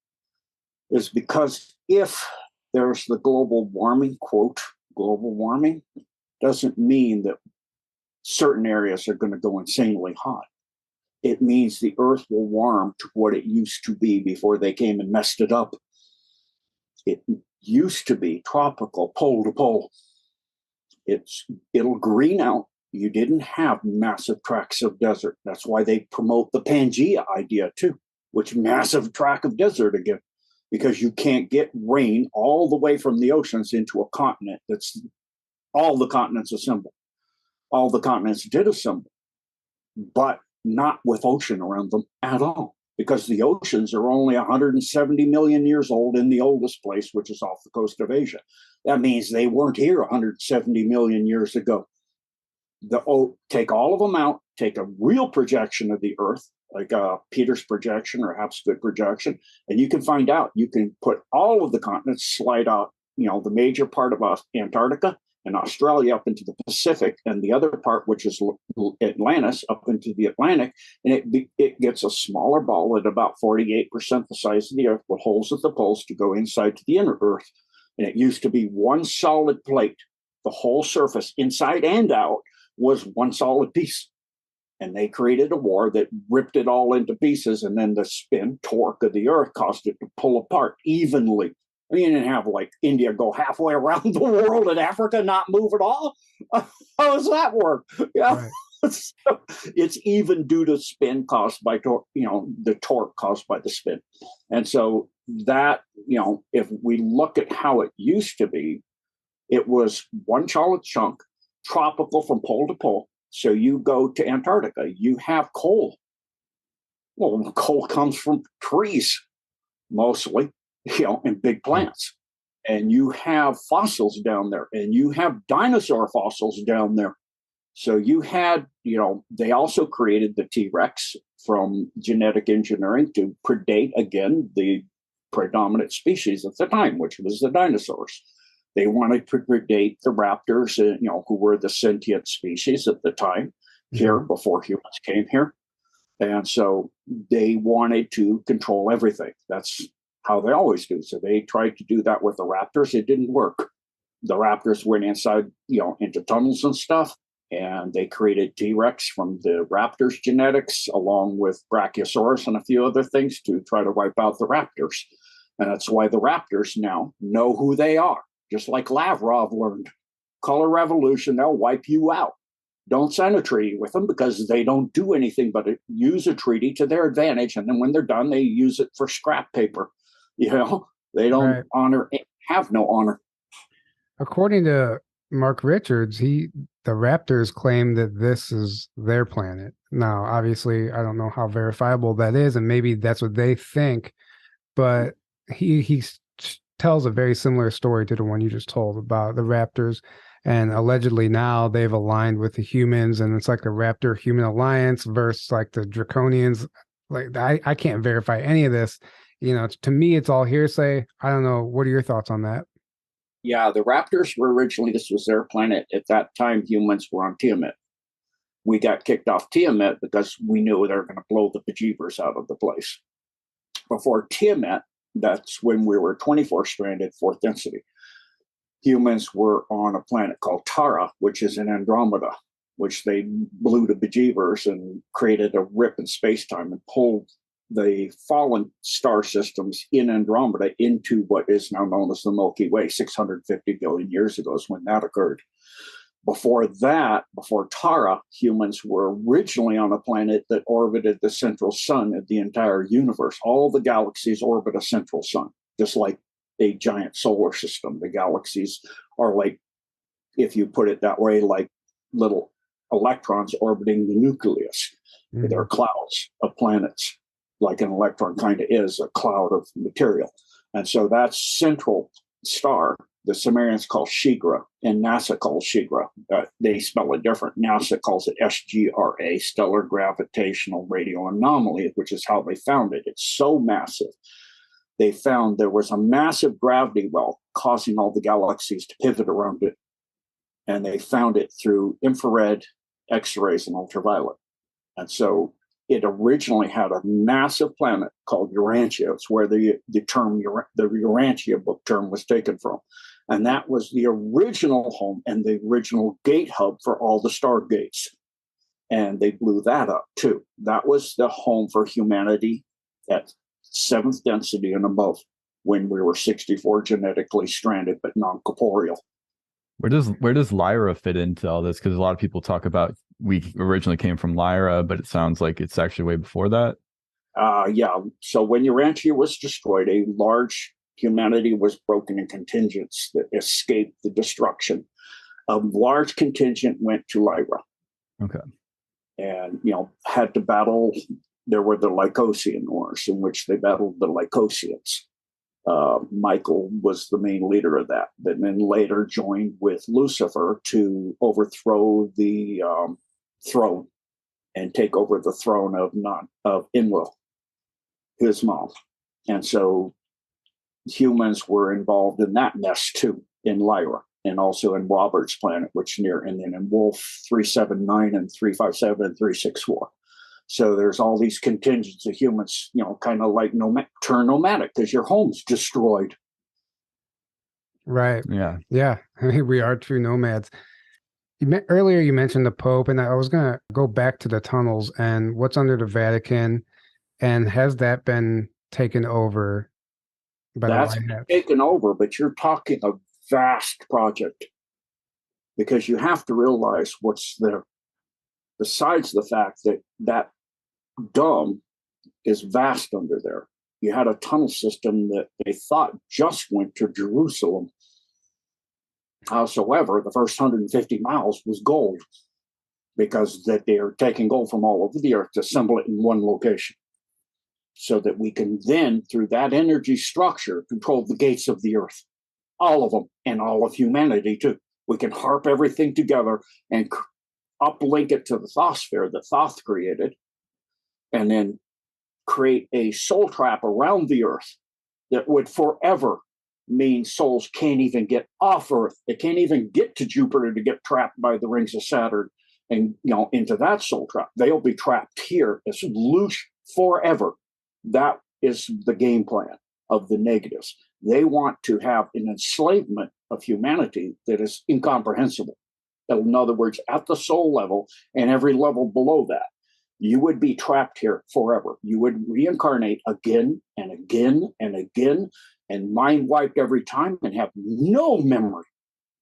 is because if there's the global warming, quote, global warming, doesn't mean that certain areas are going to go insanely hot. It means the Earth will warm to what it used to be before they came and messed it up. It used to be tropical, pole to pole. It'll green out. You didn't have massive tracts of desert. That's why they promote the Pangea idea too, which massive tract of desert again, because you can't get rain all the way from the oceans into a continent that's all the continents assemble. All the continents did assemble, but not with ocean around them at all, because the oceans are only 170 million years old in the oldest place, which is off the coast of Asia. That means they weren't here 170 million years ago. Take all of them out, take a real projection of the Earth, like a Peters projection or Hapgood projection, and you can find out. You can put all of the continents, slide out, the major part of Antarctica and Australia up into the Pacific, and the other part, which is Atlantis, up into the Atlantic, and it gets a smaller ball at about 48% the size of the Earth, with holes at the poles to go inside to the inner Earth. And it used to be one solid plate. The whole surface, inside and out, was one solid piece. And they created a war that ripped it all into pieces, and then the spin torque of the Earth caused it to pull apart evenly. I mean, you didn't have like India go halfway around the world and Africa not move at all. How does that work? Yeah. Right. So it's even due to spin caused by the torque caused by the spin. And so that, if we look at how it used to be, it was one solid chunk, tropical from pole to pole. So you go to Antarctica, you have coal. Well, coal comes from trees, mostly, and big plants. And you have fossils down there, and you have dinosaur fossils down there. So you had, they also created the T-Rex from genetic engineering to predate, again, the predominant species at the time, which was the dinosaurs. They wanted to predate the raptors, who were the sentient species at the time here before humans came here. And so they wanted to control everything. That's how they always do. So they tried to do that with the raptors. It didn't work. The raptors went inside, into tunnels and stuff, and they created T-Rex from the raptors genetics, along with Brachiosaurus and a few other things, to try to wipe out the raptors. And that's why the raptors now know who they are. Just like Lavrov learned, color revolution, they'll wipe you out. Don't sign a treaty with them, because they don't do anything but use a treaty to their advantage. And then when they're done, they use it for scrap paper. They don't have no honor. According to Mark Richards, the Raptors claim that this is their planet. Now, obviously, I don't know how verifiable that is, and maybe that's what they think, but he tells a very similar story to the one you just told about the Raptors. And allegedly now they've aligned with the humans, and it's like a Raptor human alliance versus like the Draconians. Like I can't verify any of this. To me, it's all hearsay. I don't know. What are your thoughts on that? Yeah, the Raptors were originally, this was their planet. At that time, humans were on Tiamat. We got kicked off Tiamat because we knew they were going to blow the bejeebers out of the place. Before Tiamat, that's when we were 24 stranded, fourth density. Humans were on a planet called Tara, which is in Andromeda, which they blew to bejeebers and created a rip in space-time and pulled the fallen star systems in Andromeda into what is now known as the Milky Way. 650 billion years ago is when that occurred. Before that, before Tara, humans were originally on a planet that orbited the central sun of the entire universe. All the galaxies orbit a central sun, just like a giant solar system. The galaxies are like, if you put it that way, like little electrons orbiting the nucleus. They're clouds of planets, like an electron kind of is a cloud of material. And so that central star, the Sumerians call Shigra, and NASA calls Shigra. They spell it different. NASA calls it SGRA, Stellar Gravitational Radio Anomaly, which is how they found it. It's so massive. They found there was a massive gravity well causing all the galaxies to pivot around it. And they found it through infrared, X-rays, and ultraviolet. And so it originally had a massive planet called Urantia. It's where the term, the Urantia book term was taken from. And that was the original home and the original gate hub for all the stargates. And they blew that up too. That was the home for humanity at 7th density and above when we were 64 genetically stranded but non-corporeal. Where does Lyra fit into all this? Because a lot of people talk about we originally came from Lyra, but it sounds like it's actually way before that. Yeah. So when Urantia was destroyed, a large humanity was broken in contingents that escaped the destruction. A large contingent went to Lyra. Okay. And, had to battle. There were the Lycosian Wars in which they battled the Lycosians. Michael was the main leader of that, and then later joined with Lucifer to overthrow the throne and take over the throne of Enlil, his mom. And so humans were involved in that mess too, in Lyra, and also in Robert's planet, and then in Wolf 379 and 357 and 364. So there's all these contingents of humans, kind of like turn nomadic because your home's destroyed. Right. Yeah. Yeah. I mean, we are true nomads. Earlier, you mentioned the Pope, and I was going to go back to the tunnels and what's under the Vatican, and has that been taken over by the White House? Taken over, but you're talking a vast project because you have to realize what's there. Besides the fact that dome is vast under there. You had a tunnel system that they thought just went to Jerusalem. Howsoever, the first 150 miles was gold because that they are taking gold from all over the earth to assemble it in one location so that we can then, through that energy structure, control the gates of the earth, all of them, and all of humanity too. We can harp everything together and uplink it to the Thothsphere that Thoth created, and then create a soul trap around the earth that would forever mean souls can't even get off Earth. They can't even get to Jupiter to get trapped by the rings of Saturn and into that soul trap. They'll be trapped here as loose forever. That is the game plan of the negatives. They want to have an enslavement of humanity that is incomprehensible. In other words, at the soul level and every level below that, you would be trapped here forever. You would reincarnate again and again and again and mind wiped every time and have no memory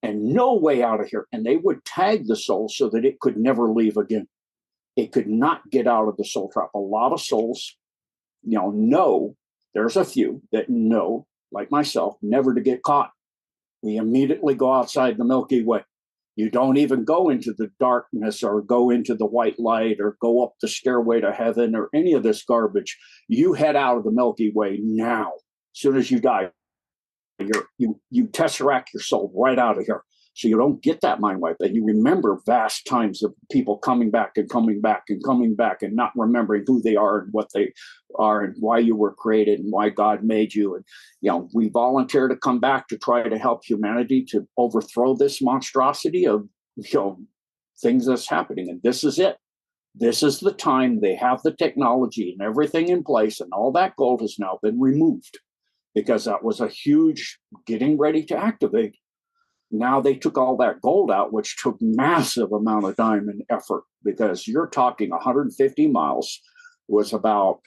and no way out of here. And they would tag the soul so that it could never leave again. It could not get out of the soul trap. A lot of souls, know, there's a few that know, like myself, never to get caught. We immediately go outside the Milky Way. You don't even go into the darkness or go into the white light or go up the stairway to heaven or any of this garbage. You head out of the Milky Way now. As soon as you die, you tesseract your soul right out of here. So you don't get that mind wipe. And you remember vast times of people coming back and coming back and coming back and not remembering who they are and what they are and why you were created and why God made you. And, we volunteer to come back to try to help humanity to overthrow this monstrosity of, things that's happening. And this is it. This is the time they have the technology and everything in place, and all that gold has now been removed because that was a huge getting ready to activate. Now they took all that gold out, which took massive amount of time and effort because you're talking 150 miles was about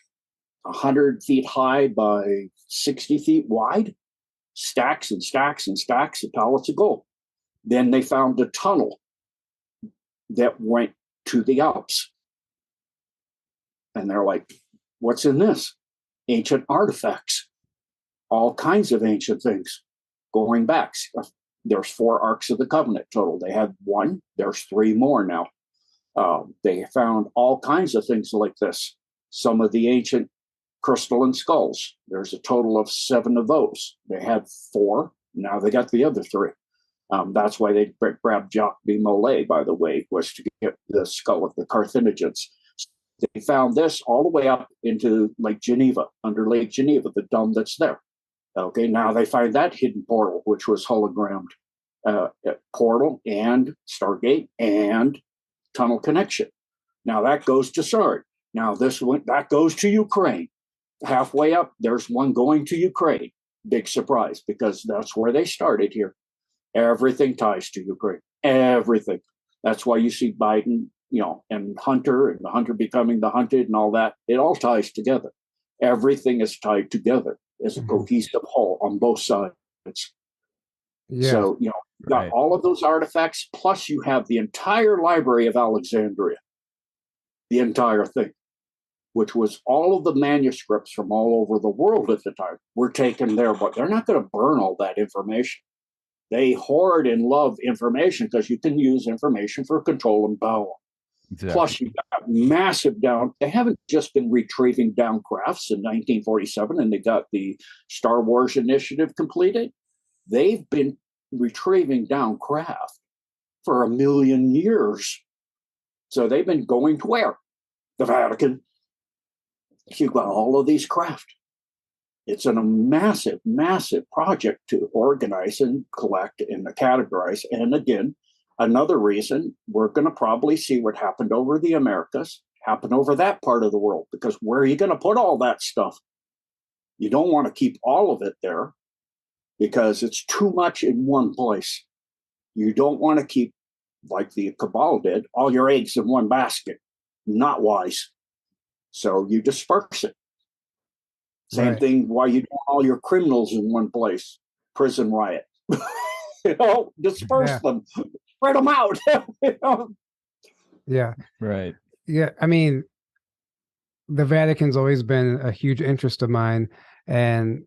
100 feet high by 60 feet wide, stacks and stacks and stacks of pallets of gold. Then they found a tunnel that went to the Alps. And they're like, what's in this? Ancient artifacts, all kinds of ancient things going back. There's 4 Arks of the Covenant total. They had 1. There's 3 more now. They found all kinds of things like this. Some of the ancient crystalline skulls. There's a total of 7 of those. They had 4. Now they got the other 3. That's why they grabbed Jacques de Molay, by the way, was to get the skull of the Carthaginians. They found this all the way up into Lake Geneva, under Lake Geneva, the dome that's there. Okay, now they find that hidden portal, which was hologrammed portal and Stargate and tunnel connection. Now that goes to Sard. Now that goes to Ukraine. Halfway up, there's one going to Ukraine. Big surprise, because that's where they started here. Everything ties to Ukraine. Everything. That's why you see Biden, and Hunter, and the Hunter becoming the hunted and all that. It all ties together. Everything is tied together as a cohesive whole on both sides. Yeah. So, you got all of those artifacts, plus you have the entire library of Alexandria, the entire thing, which was all of the manuscripts from all over the world at the time were taken there, but they're not going to burn all that information. They hoard and love information because you can use information for control and power. Exactly. Plus, you got massive they haven't just been retrieving down crafts in 1947 and they got the Star Wars initiative completed. They've been retrieving down craft for 1 million years. So they've been going to where? The Vatican. You've got all of these craft. It's a massive, massive project to organize and collect and categorize. And again, another reason we're going to probably see what happened over the Americas, happen over that part of the world, because where are you going to put all that stuff? You don't want to keep all of it there because it's too much in one place. You don't want to keep, like the cabal did, all your eggs in one basket. Not wise. So you disperse it. Same thing why you don't all your criminals in one place. Prison riot. Disperse them. Spread them out. Yeah. Right. Yeah. I mean, the Vatican's always been a huge interest of mine, and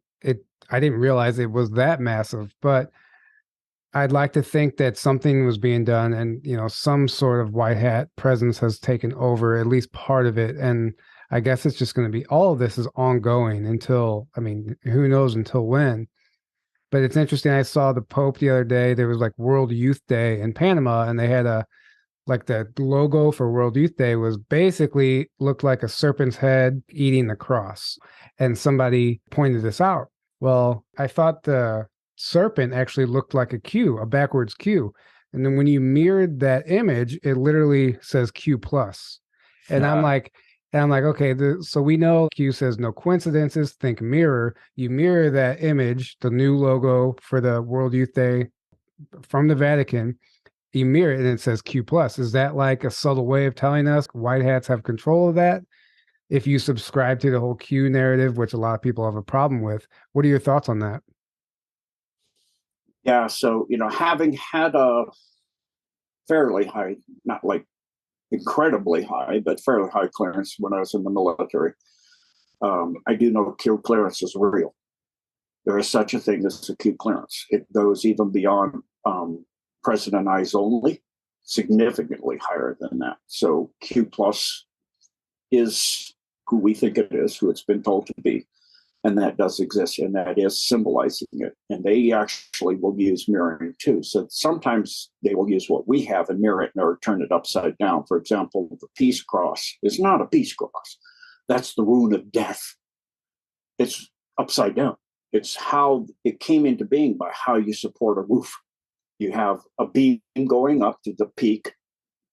I didn't realize it was that massive, but I'd like to think that something was being done and, some sort of white hat presence has taken over at least part of it. And I guess it's just going to be, all of this is ongoing until, who knows until when. But it's interesting. I saw the Pope the other day. There was like World Youth Day in Panama, and they had the logo for World Youth Day was basically looked like a serpent's head eating the cross. And somebody pointed this out. Well, I thought the serpent actually looked like a Q, a backwards Q. And then when you mirrored that image, it literally says Q plus. And I'm like, okay, so we know Q says no coincidences, think mirror. You mirror that image, the new logo for the World Youth Day from the Vatican, you mirror it and it says Q plus. Is that like a subtle way of telling us white hats have control of that? If you subscribe to the whole Q narrative, which a lot of people have a problem with, what are your thoughts on that? Yeah, so, having had a fairly high, not like incredibly high, but fairly high clearance when I was in the military, I do know Q clearance is real. There is such a thing as a Q clearance. It goes even beyond President eyes only, significantly higher than that. So Q plus is who we think it is, who it's been told to be. And that does exist, and that is symbolizing it. And they actually will use mirroring too. So sometimes they will use what we have and mirror it or turn it upside down. For example, the peace cross is not a peace cross. That's the rune of death. It's upside down. It's how it came into being by how you support a roof. You have a beam going up to the peak,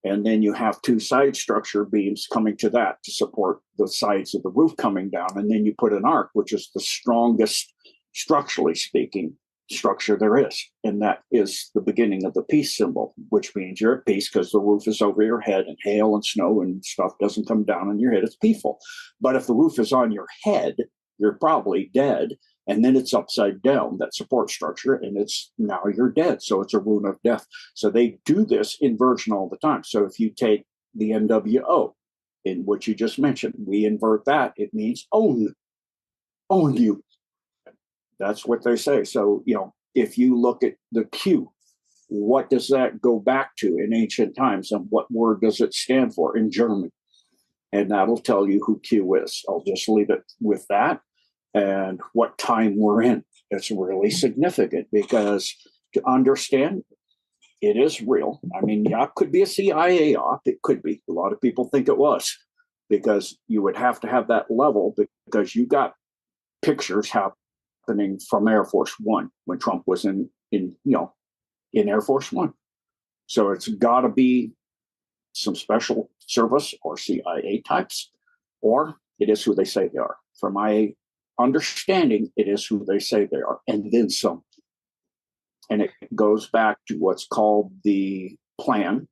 and then you have 2 side structure beams coming to that to support the sides of the roof coming down. And then you put an arc, which is the strongest, structurally speaking, structure there is. And that is the beginning of the peace symbol, which means you're at peace because the roof is over your head and hail and snow and stuff doesn't come down on your head. It's peaceful. But if the roof is on your head, you're probably dead. And then it's upside down, that support structure, and it's now you're dead. So it's a rune of death. So they do this inversion all the time. So if you take the NWO, in what you just mentioned, we invert that, it means own you. That's what they say. So, if you look at the Q, what does that go back to in ancient times, and what word does it stand for in German? And that'll tell you who Q is. I'll just leave it with that, and what time we're in. It's really significant, because to understand it is real. I mean, yeah, it could be a CIA op. It could be. A lot of people think it was, because you would have to have that level, because you got pictures happening from Air Force One when Trump was in Air Force One. So it's got to be some special service or CIA types, or it is who they say they are. From my understanding, it is who they say they are, and then some. And it goes back to what's called the plan,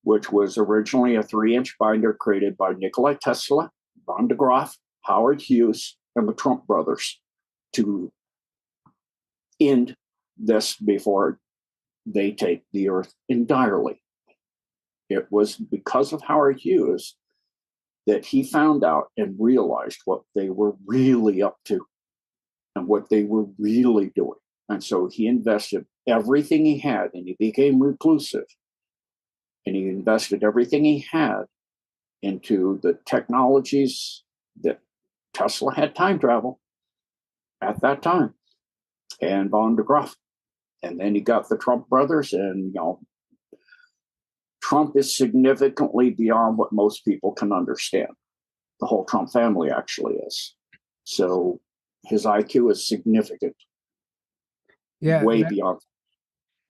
which was originally a 3-inch binder created by Nikola Tesla, von de Graaff, Howard Hughes, and the Trump brothers to end this before they take the Earth entirely. It was because of Howard Hughes that he found out and realized what they were really up to and what they were really doing. And so he invested everything he had, and he became reclusive. And he invested everything he had into the technologies that Tesla had time travel at that time, and von de Graaff. And then he got the Trump brothers, and Trump is significantly beyond what most people can understand. The whole Trump family actually is. So his IQ is significant. Yeah, way beyond.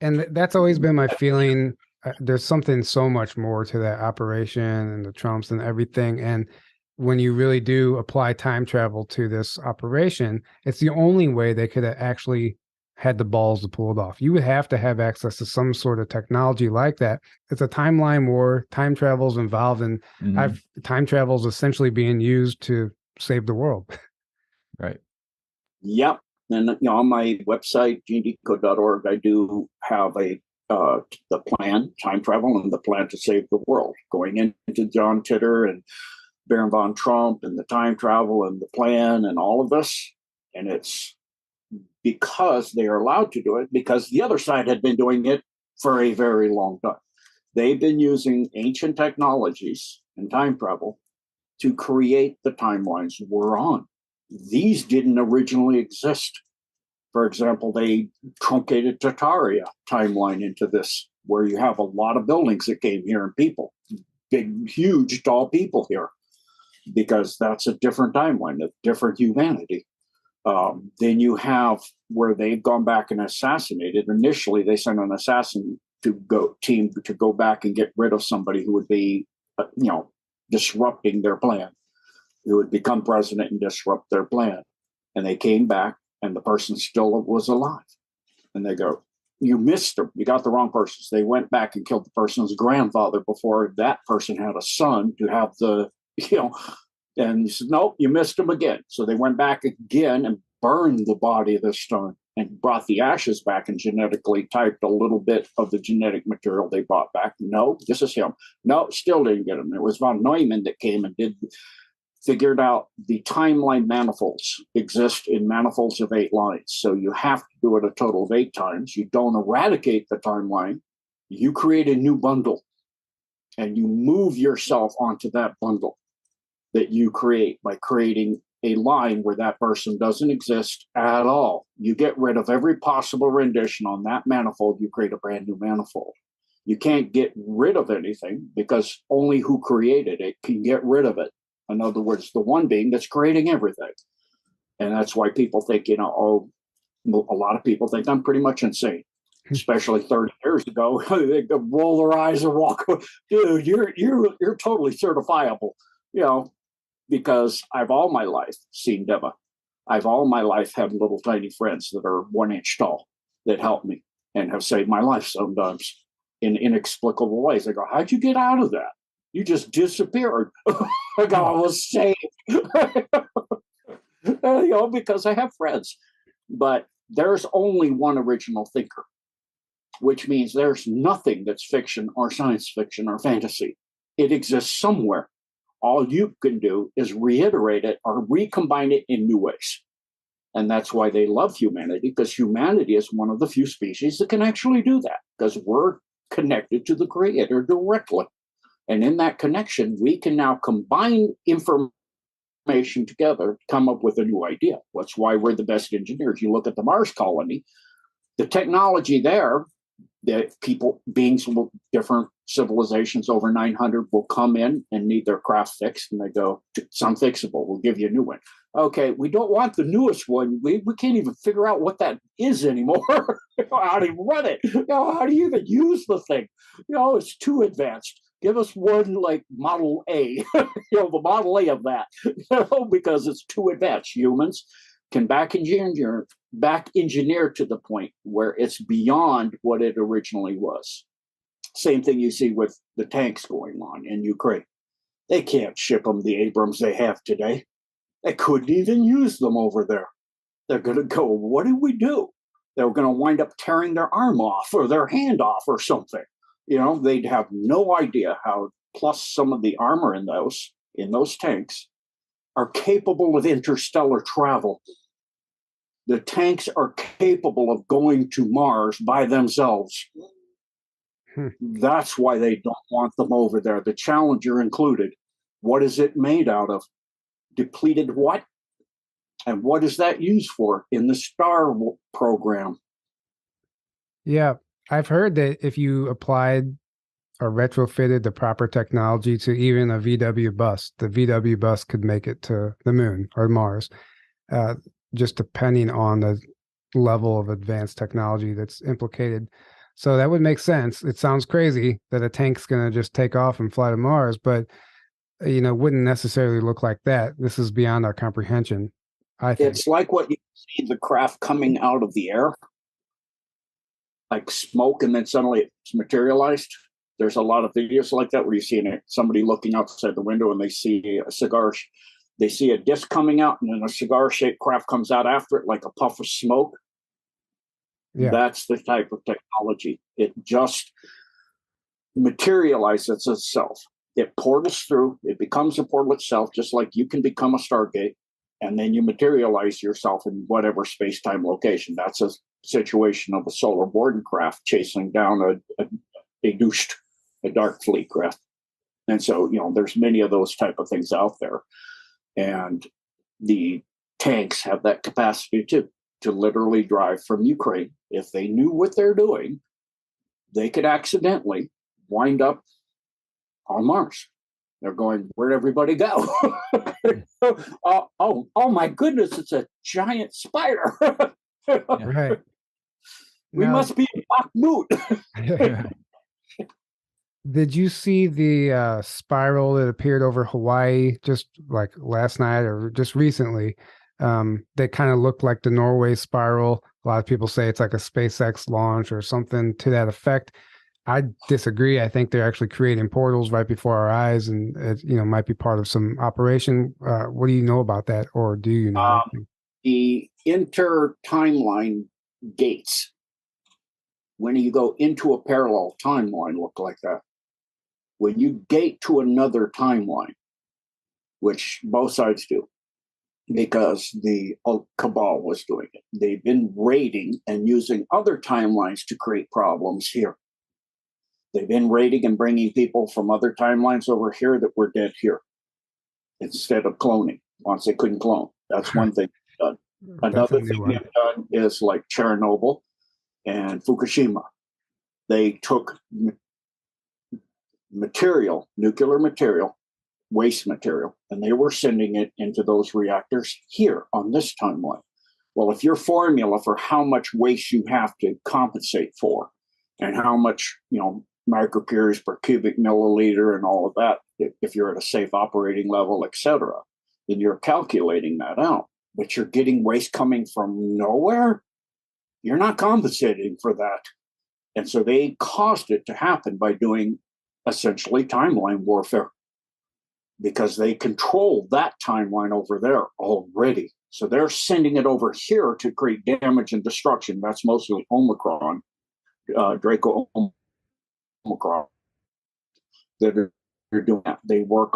And that's always been my feeling. There's something so much more to that operation and the Trumps and everything. And when you really do apply time travel to this operation, it's the only way they could have actually had the balls to pull it off. You would have to have access to some sort of technology like that. It's a timeline war. Time travel is involved, and time travel is essentially being used to save the world. Right. Yep. And on my website, genedecode.org, I do have the plan, time travel, and the plan to save the world, going into John Titor and Baron von Trump and the time travel and the plan and all of this. And it's because they are allowed to do it, because the other side had been doing it for a very long time. They've been using ancient technologies and time travel to create the timelines we're on. These didn't originally exist. For example, they truncated Tartaria timeline into this, where you have a lot of buildings that came here and people, big, huge, tall people here, because that's a different timeline, a different humanity. Then you have where they've gone back and assassinated. Initially, they sent an assassin to go back and get rid of somebody who would be, disrupting their plan, who would become president and disrupt their plan. And they came back, and the person still was alive. And they go, "You missed them. You got the wrong person." So they went back and killed the person's grandfather before that person had a son to have the, and he said, "Nope, you missed him again." So they went back again and burned the body this time and brought the ashes back and genetically typed a little bit of the genetic material they brought back. "No, this is him." "No, still didn't get him." It was von Neumann that came and figured out the timeline manifolds exist in manifolds of 8 lines. So you have to do it a total of 8 times. You don't eradicate the timeline. You create a new bundle, and you move yourself onto that bundle that you create by creating a line where that person doesn't exist at all. You get rid of every possible rendition on that manifold. You create a brand new manifold. You can't get rid of anything, because only who created it can get rid of it. In other words, the one being that's creating everything. And that's why people think, a lot of people think I'm pretty much insane, especially 30 years ago. They roll their eyes and walk away. "Dude, you're totally certifiable," because I've all my life seen Deva. I've all my life had little tiny friends that are 1 inch tall that help me and have saved my life sometimes in inexplicable ways. I go, "How'd you get out of that? You just disappeared." I go, "I was saved." Because I have friends. But there's only one original thinker, which means there's nothing that's fiction or science fiction or fantasy. It exists somewhere. All you can do is reiterate it or recombine it in new ways. And that's why they love humanity, because humanity is one of the few species that can actually do that, because we're connected to the Creator directly. And in that connection, we can now combine information together, come up with a new idea. That's why we're the best engineers. You look at the Mars colony, the technology there, that people, beings, different civilizations over 900 will come in and need their craft fixed, and they go, it's unfixable, we'll give you a new one. Okay, we don't want the newest one. We can't even figure out what that is anymore. How to run it. How do you even use the thing? It's too advanced. Give us one like Model A, the Model A of that, because it's too advanced. Humans can back engineer to the point where it's beyond what it originally was. Same thing you see with the tanks going on in Ukraine. They can't ship them the Abrams they have today. They couldn't even use them over there. They're going to go, what do we do? They're going to wind up tearing their arm off or their hand off or something. They'd have no idea how, plus some of the armor in those tanks are capable of interstellar travel. The tanks are capable of going to Mars by themselves. That's why they don't want them over there. The Challenger included. What is it made out of? Depleted what? And what is that used for in the STAR program? Yeah, I've heard that if you applied or retrofitted the proper technology to even a VW bus, the VW bus could make it to the moon or Mars, just depending on the level of advanced technology that's implicated. So that would make sense. It sounds crazy that a tank's going to just take off and fly to Mars, but wouldn't necessarily look like that. This is beyond our comprehension, I think. It's like what you see the craft coming out of the air, like smoke, and then suddenly it's materialized. There's a lot of videos like that where you see somebody looking outside the window and they see a cigar. They see a disc coming out, and then a cigar-shaped craft comes out after it like a puff of smoke. Yeah. That's the type of technology. It just materializes itself. It portals through. It becomes a portal itself, just like you can become a Stargate, and then you materialize yourself in whatever space-time location. That's a situation of a solar Borden craft chasing down a dark fleet craft. And so, there's many of those type of things out there. And the tanks have that capacity too, to literally drive from Ukraine. If they knew what they're doing, they could accidentally wind up on Mars. They're going, where'd everybody go? Oh my goodness, it's a giant spider. Right. We must be in Bakhmut. Did you see the spiral that appeared over Hawaii just like last night or just recently? They kind of looked like the Norway spiral. A lot of people say it's like a SpaceX launch or something to that effect. I disagree. I think they're actually creating portals right before our eyes, and it might be part of some operation. What do you know about that, or do you know? The inter-timeline gates, when you go into a parallel timeline, look like that. When you gate to another timeline, which both sides do, because the cabal was doing it. They've been raiding and using other timelines to create problems here. They've been raiding and bringing people from other timelines over here that were dead here instead of cloning. Once they couldn't clone. That's one thing they've done. Another thing they've done is like Chernobyl and Fukushima. They took nuclear material, waste material, and they were sending it into those reactors here on this timeline. Well, if your formula for how much waste you have to compensate for and how much, microcuries per cubic milliliter and all of that, if you're at a safe operating level, etc., then you're calculating that out. But you're getting waste coming from nowhere. You're not compensating for that. And so they caused it to happen by doing essentially timeline warfare, because they control that timeline over there already. So they're sending it over here to create damage and destruction. That's mostly Omicron, Draco Omicron. They're doing that. They work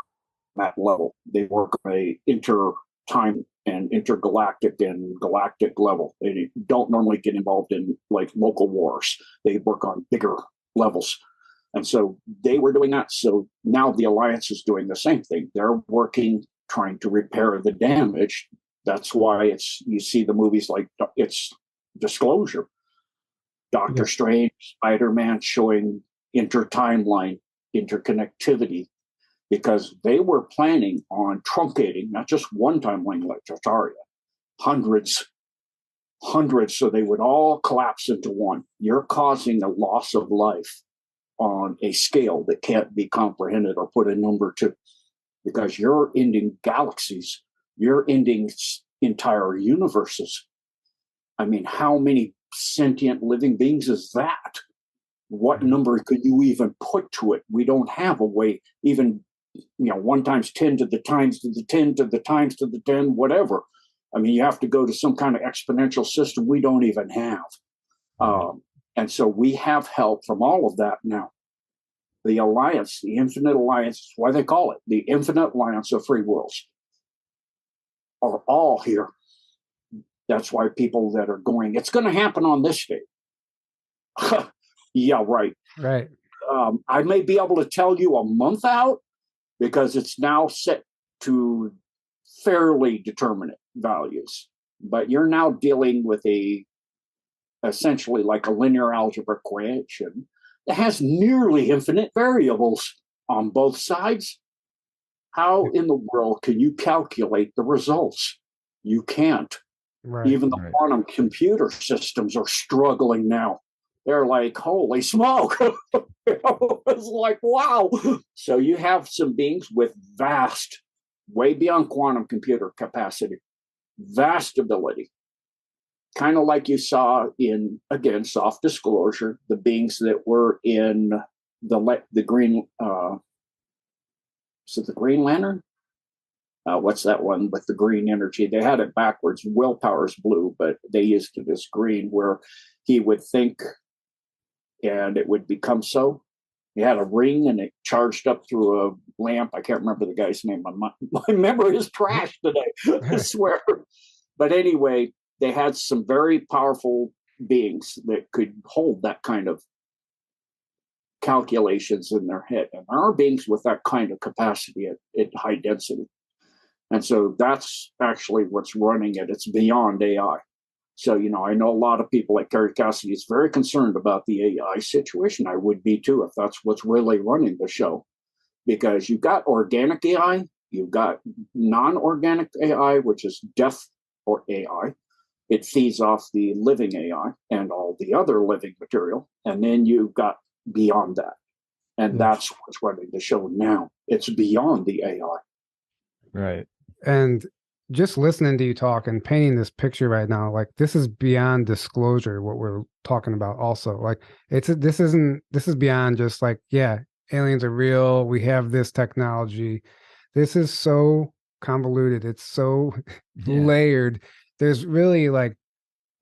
on that level. They work on a inter-time and intergalactic and galactic level. They don't normally get involved in like local wars. They work on bigger levels. And so they were doing that. So now the Alliance is doing the same thing. They're working, trying to repair the damage. That's why you see the movies like it's Disclosure, Doctor Strange, Spider-Man showing inter-timeline interconnectivity, because they were planning on truncating not just one timeline like Tartaria, hundreds, so they would all collapse into one. You're causing a loss of life on a scale that can't be comprehended or put a number to, because you're ending galaxies, you're ending entire universes. I mean, how many sentient living beings is that? What number could you even put to it? We don't have a way, even 1 times 10 to the times to the 10 to the times to the 10, whatever. I mean, you have to go to some kind of exponential system we don't even have. And so we have help from all of that now. The Alliance, the Infinite Alliance, is why they call it the Infinite Alliance of Free Worlds, are all here. That's why people that are going, it's going to happen on this day. Yeah, right. Right. I may be able to tell you a month out because it's now set to fairly determinate values. But you're now dealing with essentially like a linear algebra equation that has nearly infinite variables on both sides. How in the world can you calculate the results? You can't. Right. Even the quantum computer systems are struggling now. They're like, holy smoke. It's like, wow. So you have some beings with vast, way beyond quantum computer capacity, vast ability. Kind of like you saw in, again, Soft Disclosure, the beings that were in the green, is it the Green Lantern? What's that one with the green energy? They had it backwards. Willpower is blue, but they used it as green, where he would think and it would become so. He had a ring and it charged up through a lamp. I can't remember the guy's name. My memory is trash today, I swear. But anyway, they had some very powerful beings that could hold that kind of calculations in their head. And there are beings with that kind of capacity at high density. And so that's actually what's running it. It's beyond AI. So, I know a lot of people like Terry Cassidy is very concerned about the AI situation. I would be too, if that's what's really running the show. Because you've got organic AI, you've got non-organic AI, which is death or AI. It feeds off the living AI and all the other living material. And then you've got beyond that. And that's what's running the show now. It's beyond the AI. Right. And just listening to you talk and painting this picture right now, like this is beyond disclosure, what we're talking about also. Like this is beyond just like, yeah, aliens are real. We have this technology. This is so convoluted. It's so layered. There's really like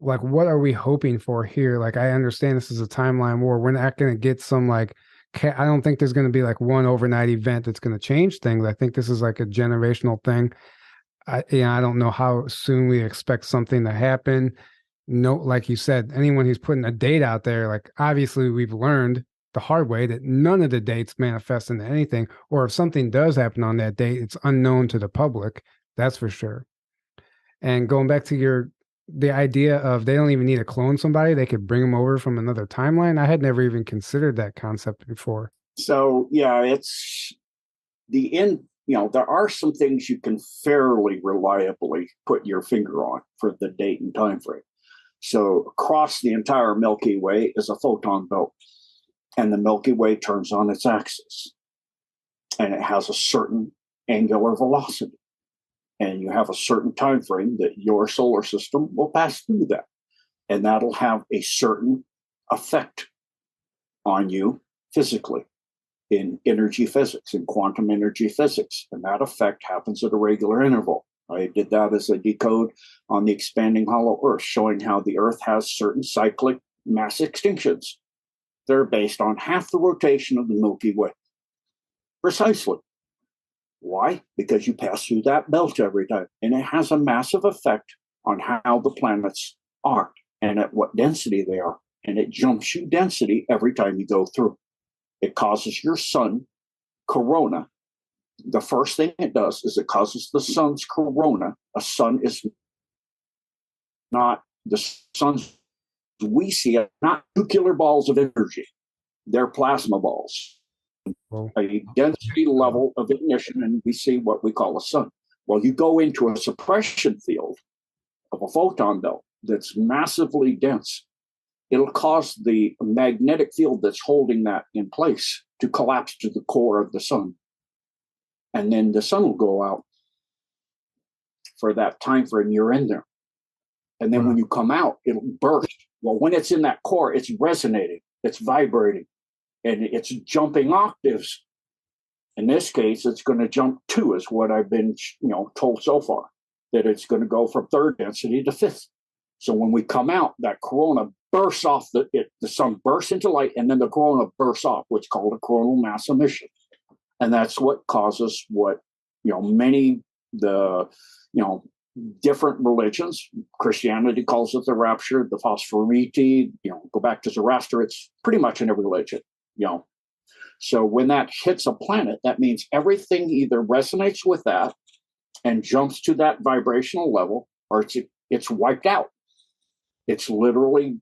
what are we hoping for here? Like, I understand this is a timeline war. We're not going to get some like, I don't think there's going to be like one overnight event that's going to change things. I think this is like a generational thing. I don't know how soon we expect something to happen. No, like you said, anyone who's putting a date out there, like obviously we've learned the hard way that none of the dates manifest into anything, or if something does happen on that date, it's unknown to the public. That's for sure. And going back to the idea of they don't even need to clone somebody, they could bring them over from another timeline. I had never even considered that concept before. So yeah, it's the end. There are some things you can fairly reliably put your finger on for the date and time frame. So across the entire Milky Way is a photon belt, and the Milky Way turns on its axis, and it has a certain angular velocity, and you have a certain time frame that your solar system will pass through that, and that'll have a certain effect on you physically in energy physics, in quantum energy physics, and that effect happens at a regular interval. I did that as a decode on the expanding hollow Earth, showing how the Earth has certain cyclic mass extinctions. They're based on half the rotation of the Milky Way. Precisely. Why? Because you pass through that belt every time. And it has a massive effect on how the planets are and at what density they are. And it jumps you density every time you go through. It causes your sun corona. The first thing it does is it causes the sun's corona. A sun is not the suns we see are not nuclear balls of energy. They're plasma balls. A density level of ignition, and we see what we call a sun. Well, you go into a suppression field of a photon belt that's massively dense. It'll cause the magnetic field that's holding that in place to collapse to the core of the sun. And then the sun will go out for that time frame you're in there. And then when you come out, it'll burst. Well, when it's in that core, it's resonating, it's vibrating, and it's jumping octaves. In this case, it's going to jump 2 is what I've been told so far, that it's going to go from 3rd density to 5th. So when we come out, that corona bursts off, the sun bursts into light, and then the corona bursts off, what's called a coronal mass emission. And that's what causes what, many, different religions, Christianity calls it the rapture, the phosphorite, go back to Zoroaster, it's pretty much in every religion, So when that hits a planet, that means everything either resonates with that and jumps to that vibrational level, or it's wiped out. It's literally,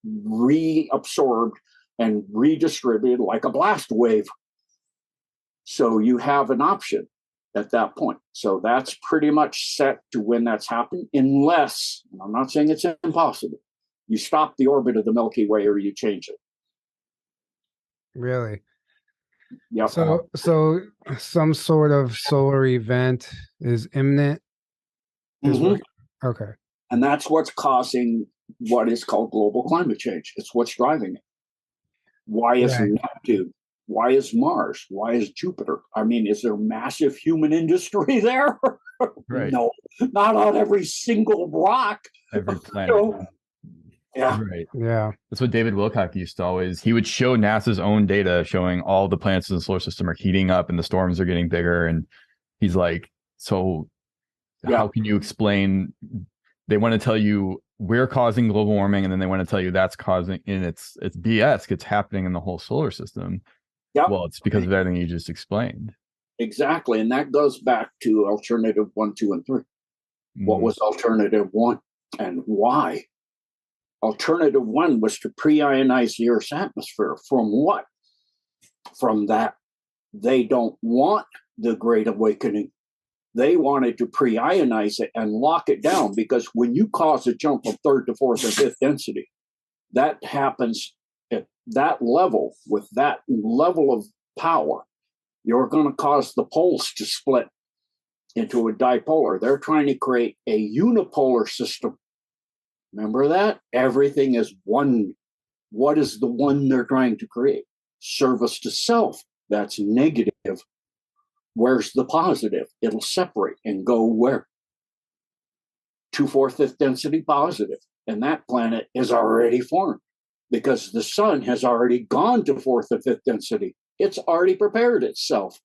reabsorbed and redistributed like a blast wave. So you have an option at that point. So that's pretty much set to when that's happening, unless, I'm not saying it's impossible, you stop the orbit of the Milky Way or you change it. Really? Yeah. So some sort of solar event is imminent? Okay. And that's what's causing what is called global climate change. It's what's driving it. Why is Neptune? Why is Mars? Why is Jupiter? I mean, is there massive human industry there? Right. No, not on every single rock. Every planet. Yeah. Right. Yeah. That's what David Wilcock used to always, he would show NASA's own data showing all the planets in the solar system are heating up and the storms are getting bigger. And he's like, so how can you explain? They want to tell you we're causing global warming, and then they want to tell you that's causing, and it's BS. It's happening in the whole solar system. Yep. Well, it's because of everything you just explained. Exactly. And that goes back to alternative 1, 2, and 3. What was alternative 1 and why? Alternative 1 was to pre-ionize the Earth's atmosphere. From what? From that they don't want the Great Awakening. They wanted to pre-ionize it and lock it down, because when you cause a jump from 3rd to 4th or 5th density, that happens at that level, with that level of power. You're going to cause the poles to split into a dipolar. They're trying to create a unipolar system. Remember that? Everything is one. What is the one they're trying to create? Service to self. That's negative. Where's the positive? It'll separate and go where? To 4th, 5th density positive. And that planet is already formed, because the sun has already gone to 4th and 5th density. It's already prepared itself.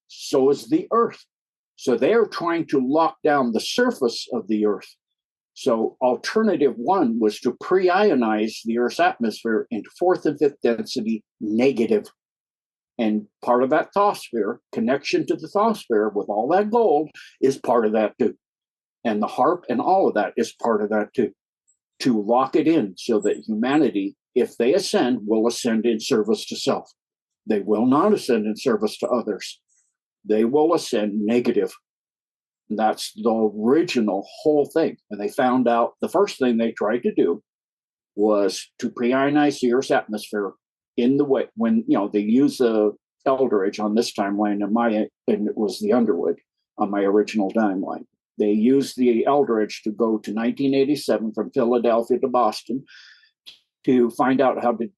So is the Earth. So they're trying to lock down the surface of the Earth. So alternative 1 was to pre-ionize the Earth's atmosphere into 4th and 5th density negative. And part of that thosphere, connection to the thosphere with all that gold, is part of that too. And the harp and all of that is part of that too. To lock it in so that humanity, if they ascend, will ascend in service to self. They will not ascend in service to others. They will ascend negative. And that's the original whole thing. And they found out the first thing they tried to do was to pre-ionize the Earth's atmosphere in the way when they use the Eldridge on this timeline, and it was the Underwood on my original timeline. They used the Eldridge to go to 1987 from Philadelphia to Boston to find out how to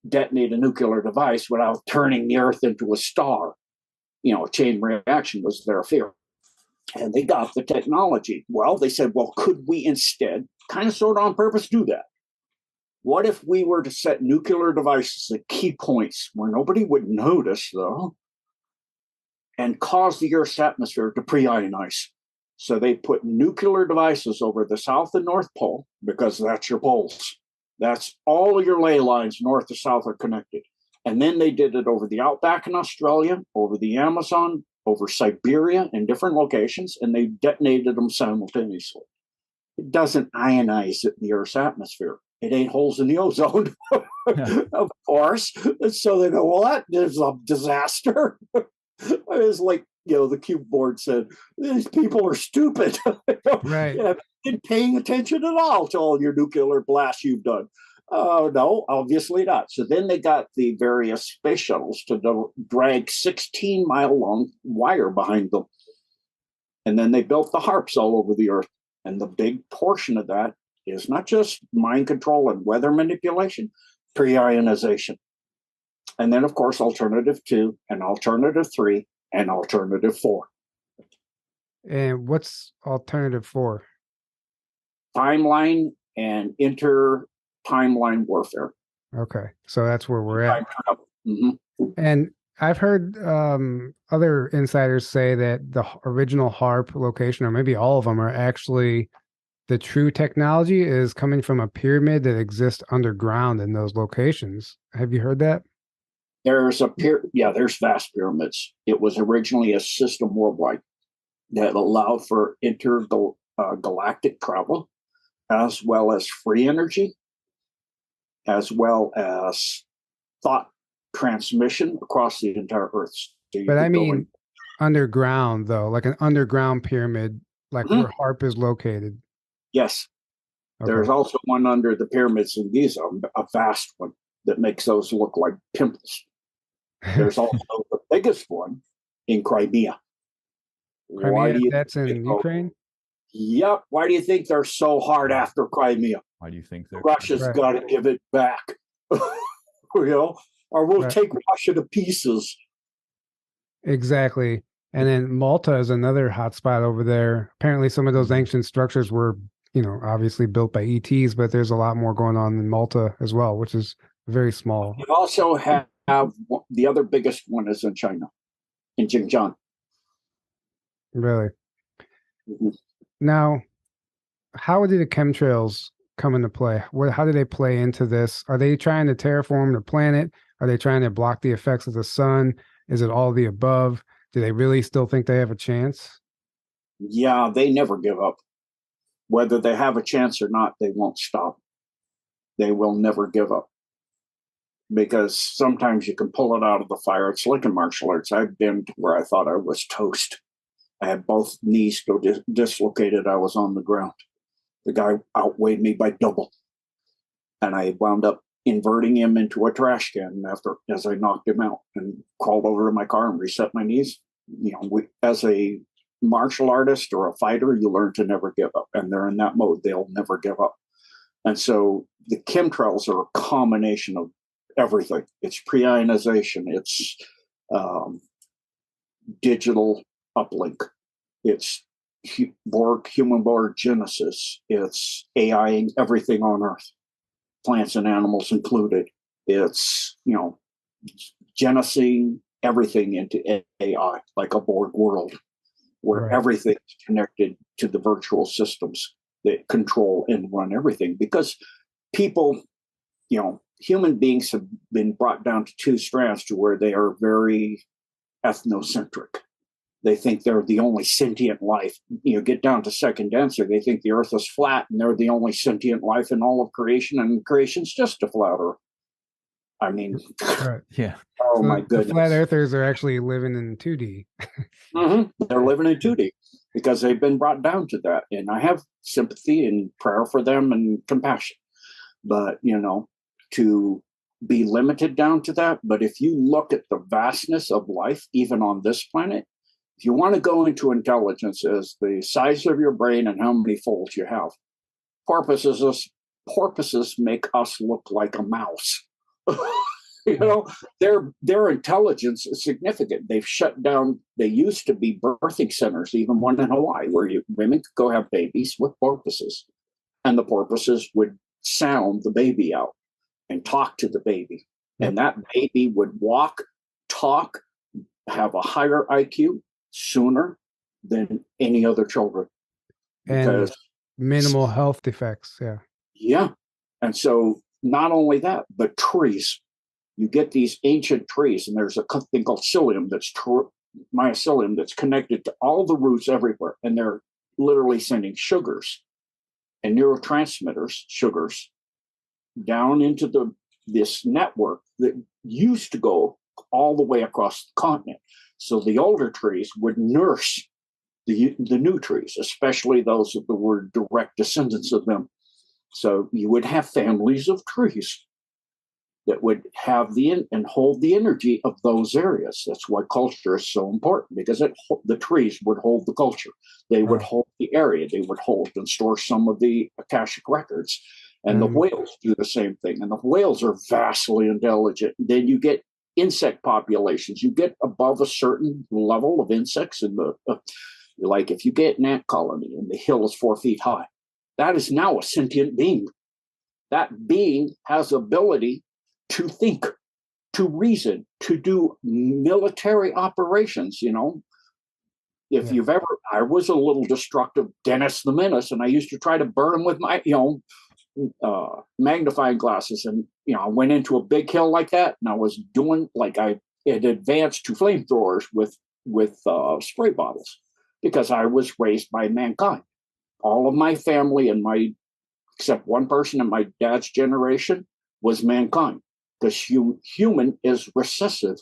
detonate a nuclear device without turning the Earth into a star. A chain reaction was their fear. And they got the technology. Well, they said, well, could we instead, kind of sort of on purpose, do that? What if we were to set nuclear devices at key points where nobody would notice, though, and cause the Earth's atmosphere to pre-ionize. So they put nuclear devices over the South and North Pole, because that's your poles. That's all of your ley lines, north to south, are connected. And then they did it over the outback in Australia, over the Amazon, over Siberia, in different locations, and they detonated them simultaneously. It doesn't ionize the Earth's atmosphere. It ain't holes in the ozone, of course. So they go, well, that is a disaster. It's like, the cube board said, these people are stupid. Right. Been paying attention at all to all your nuclear blasts you've done. No, obviously not. So then they got the various space shuttles to drag 16-mile-long wire behind them. And then they built the harps all over the Earth. And the big portion of that is not just mind control and weather manipulation, pre-ionization. And then, of course, alternative 2 and alternative 3 and alternative 4. And what's alternative 4? Timeline and inter-timeline warfare. Okay, so that's where we're at. Mm-hmm. And I've heard other insiders say that the original HARP location, or maybe all of them, are actually the true technology is coming from a pyramid that exists underground in those locations. Have you heard that? There's vast pyramids. It was originally a system worldwide that allowed for intergalactic travel, as well as free energy, as well as thought transmission across the entire Earth. So but I mean, underground though, like an underground pyramid, like where HARP is located. Yes. Okay. There's also one under the pyramids in Giza, a vast one that makes those look like pimples. There's also the biggest one in Crimea. That's in Ukraine? Yep. Why do you think they're so hard after Crimea? Why do you think they're Russia's got to give it back? Or we'll take Russia to pieces. Exactly. And then Malta is another hotspot over there. Apparently some of those ancient structures were, obviously built by ETs, but there's a lot more going on in Malta as well, which is very small. You also have the other biggest one is in China, in Xinjiang. Really? Mm-hmm. Now, how did the chemtrails come into play? How do they play into this? Are they trying to terraform the planet? Are they trying to block the effects of the sun? Is it all the above? Do they really still think they have a chance? Yeah, they never give up. Whether they have a chance or not, they won't stop. They will never give up. Because sometimes you can pull it out of the fire. It's like in martial arts. I've been to where I thought I was toast. I had both knees go dislocated. I was on the ground. The guy outweighed me by double. And I wound up inverting him into a trash can as I knocked him out, and crawled over to my car and reset my knees. As a martial artist or a fighter, you learn to never give up. And they're in that mode. They'll never give up. And so the chemtrails are a combination of everything. It's pre-ionization. It's digital uplink. It's human-Borg genesis. It's AIing everything on Earth, plants and animals included. It's, genesing everything into AI, like a Borg world, where everything is connected to the virtual systems that control and run everything. Because people, human beings have been brought down to two strands to where they are very ethnocentric. They think they're the only sentient life. Get down to second answer, they think the Earth is flat and they're the only sentient life in all of creation, and creation's just a flat Earth. I mean, yeah. Oh, so my goodness. The flat earthers are actually living in 2D. Mm-hmm. They're living in 2D because they've been brought down to that. And I have sympathy and prayer for them and compassion. But, to be limited down to that. But if you look at the vastness of life, even on this planet, if you want to go into intelligence as the size of your brain and how many folds you have, porpoises make us look like a mouse. Their intelligence is significant. They've shut down. They used to be birthing centers, even one in Hawaii, where women could go have babies with porpoises, and the porpoises would sound the baby out and talk to the baby, and that baby would walk, talk, have a higher IQ sooner than any other children. And minimal health defects. Yeah. Yeah. And so not only that, but trees. You get these ancient trees, and there's a thing called psyllium mycelium that's connected to all the roots everywhere. And they're literally sending sugars and neurotransmitters, sugars, down into this network that used to go all the way across the continent. So the older trees would nurse the new trees, especially those that were direct descendants of them. So you would have families of trees that would have and hold the energy of those areas. That's why culture is so important, because the trees would hold the culture. They would hold the area. They would hold and store some of the Akashic records. And the whales do the same thing. And the whales are vastly intelligent. Then you get insect populations. You get above a certain level of insects in like if you get an ant colony and the hill is 4 feet high, that is now a sentient being. That being has ability to think, to reason, to do military operations. If you've ever, I was a little destructive Dennis the Menace, and I used to try to burn him with my, magnifying glasses. And, I went into a big hill like that, and I was doing like I had advanced to flamethrowers with spray bottles, because I was raised by mankind. All of my family except one person in my dad's generation, was mankind, because human is recessive.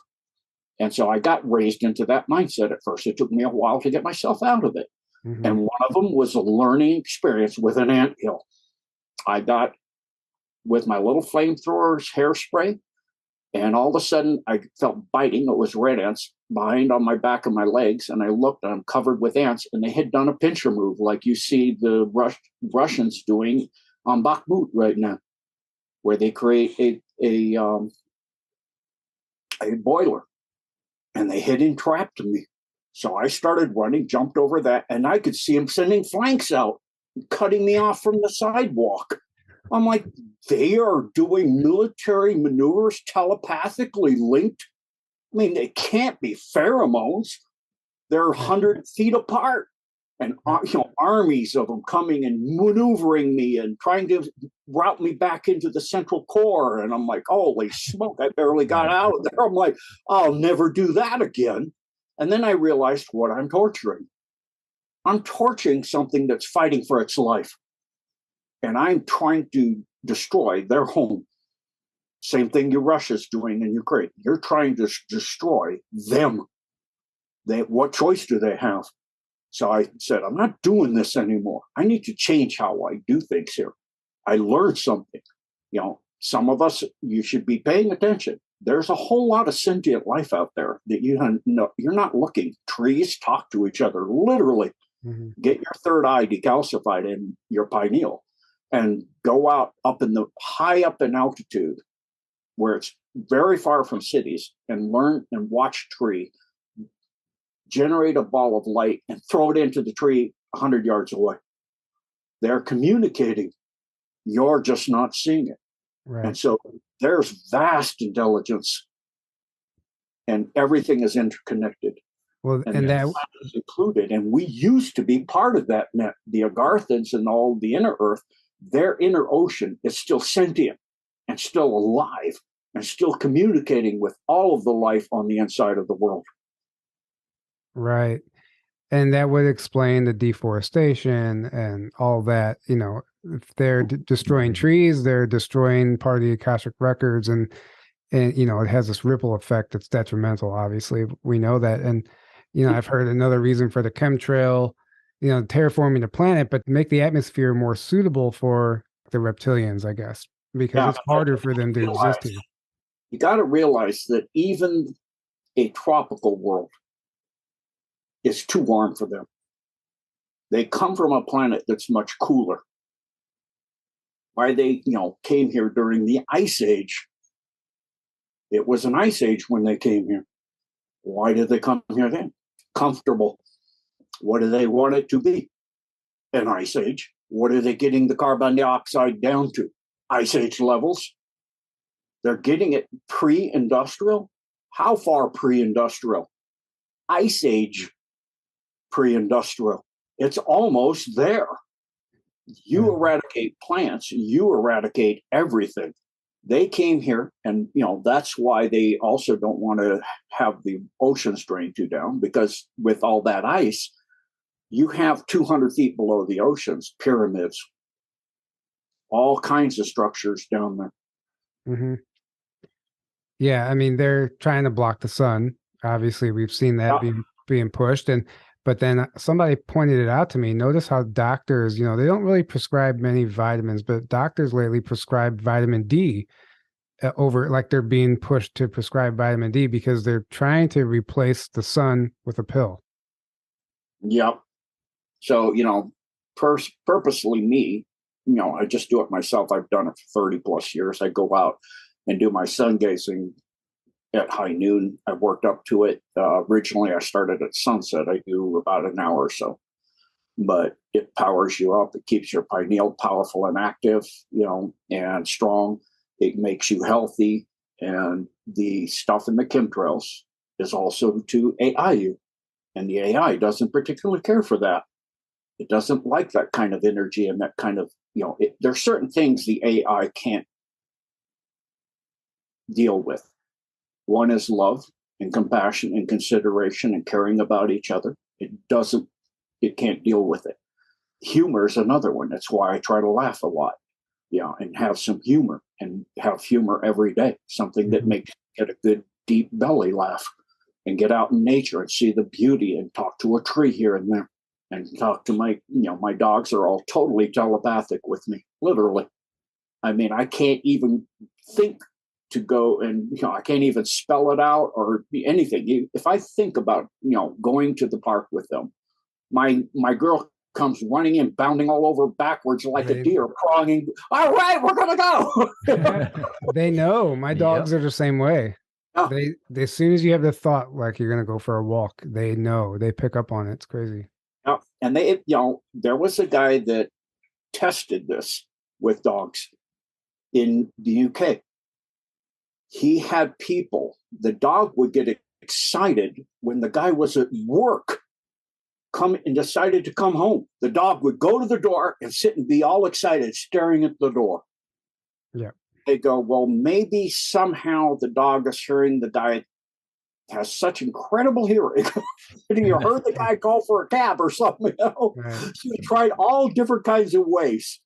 And so I got raised into that mindset at first. It took me a while to get myself out of it. Mm-hmm. And one of them was a learning experience with an anthill. I got with my little flamethrowers, hairspray, and all of a sudden I felt biting. It was red ants behind on my back and my legs. And I looked, and I'm covered with ants, and they had done a pincher move like you see the Russians doing on Bakhmut right now, where they create a boiler, and they hid and trapped me. So I started running, jumped over that, and I could see them sending flanks out, cutting me off from the sidewalk. I'm like, they are doing military maneuvers telepathically linked. I mean, they can't be pheromones. They're 100 feet apart. And armies of them coming and maneuvering me and trying to route me back into the central core. And I'm like, holy smoke, I barely got out of there. I'm like, I'll never do that again. And then I realized what I'm torturing. I'm torturing something that's fighting for its life. And I'm trying to destroy their home. Same thing Russia's doing in Ukraine. You're trying to destroy them. What choice do they have? So I said, I'm not doing this anymore. I need to change how I do things here. I learned something. Some of us, you should be paying attention. There's a whole lot of sentient life out there that you're not looking. Trees talk to each other, literally. Mm-hmm. Get your third eye decalcified in your pineal and go out high up in altitude where it's very far from cities and learn and watch tree generate a ball of light and throw it into the tree 100 yards away. They're communicating. You're just not seeing it. Right. And so there's vast intelligence, and everything is interconnected. Well, and that is included. And we used to be part of that net. The Agarthans and all the inner earth, their inner ocean is still sentient and still alive and still communicating with all of the life on the inside of the world. Right. And that would explain the deforestation and all that. If they're destroying trees, they're destroying part of the Akashic records, and it has this ripple effect that's detrimental. Obviously, we know that. And I've heard another reason for the chemtrail, terraforming the planet, but make the atmosphere more suitable for the reptilians, I guess, because it's harder for them to exist here. You got to realize that even a tropical world is too warm for them. They come from a planet that's much cooler. Why they, came here during the Ice Age. It was an Ice Age when they came here. Why did they come here then? Comfortable. What do they want it to be? An Ice Age. What are they getting the carbon dioxide down to? Ice Age levels. They're getting it pre-industrial. How far pre-industrial? Ice Age pre-industrial. It's almost there. You eradicate plants, you eradicate everything. They came here, and that's why they also don't want to have the oceans drain too down, because with all that ice, you have 200 feet below the oceans, pyramids, all kinds of structures down there. Mm-hmm. Yeah, I mean, they're trying to block the sun. Obviously, we've seen that being pushed. But then somebody pointed it out to me. Notice how doctors, they don't really prescribe many vitamins, but doctors lately prescribe vitamin D over, like they're being pushed to prescribe vitamin D because they're trying to replace the sun with a pill. Yep. So, purposely me, I just do it myself. I've done it for 30 plus years. I go out and do my sun gazing at high noon. I worked up to it. Originally, I started at sunset. I do about an hour or so, but it powers you up. It keeps your pineal powerful and active, and strong. It makes you healthy. And the stuff in the chemtrails is also to AI you. And the AI doesn't particularly care for that. It doesn't like that kind of energy and that kind of, there's certain things the AI can't deal with. One is love and compassion and consideration and caring about each other. It can't deal with it. Humor is another one. That's why I try to laugh a lot, and have some humor, and have humor every day, something that makes you get a good deep belly laugh, and get out in nature and see the beauty and talk to a tree here and there, and talk to my dogs are all totally telepathic with me, literally. I mean, I can't even think to go and, I can't even spell it out or anything. If I think about, going to the park with them, my girl comes running in, bounding all over backwards like a deer, crawling. All right, we're going to go. They know. My dogs are the same way. Oh. They as soon as you have the thought, like you're going to go for a walk, they know. They pick up on it. It's crazy. Yeah. And they, there was a guy that tested this with dogs in the UK. He had people, the dog would get excited when the guy was at work, come and decided to come home. The dog would go to the door and sit and be all excited, staring at the door. Yeah. They go, well, maybe somehow the dog is hearing the guy has such incredible hearing. You heard the guy call for a cab or something. Right. So he tried all different kinds of ways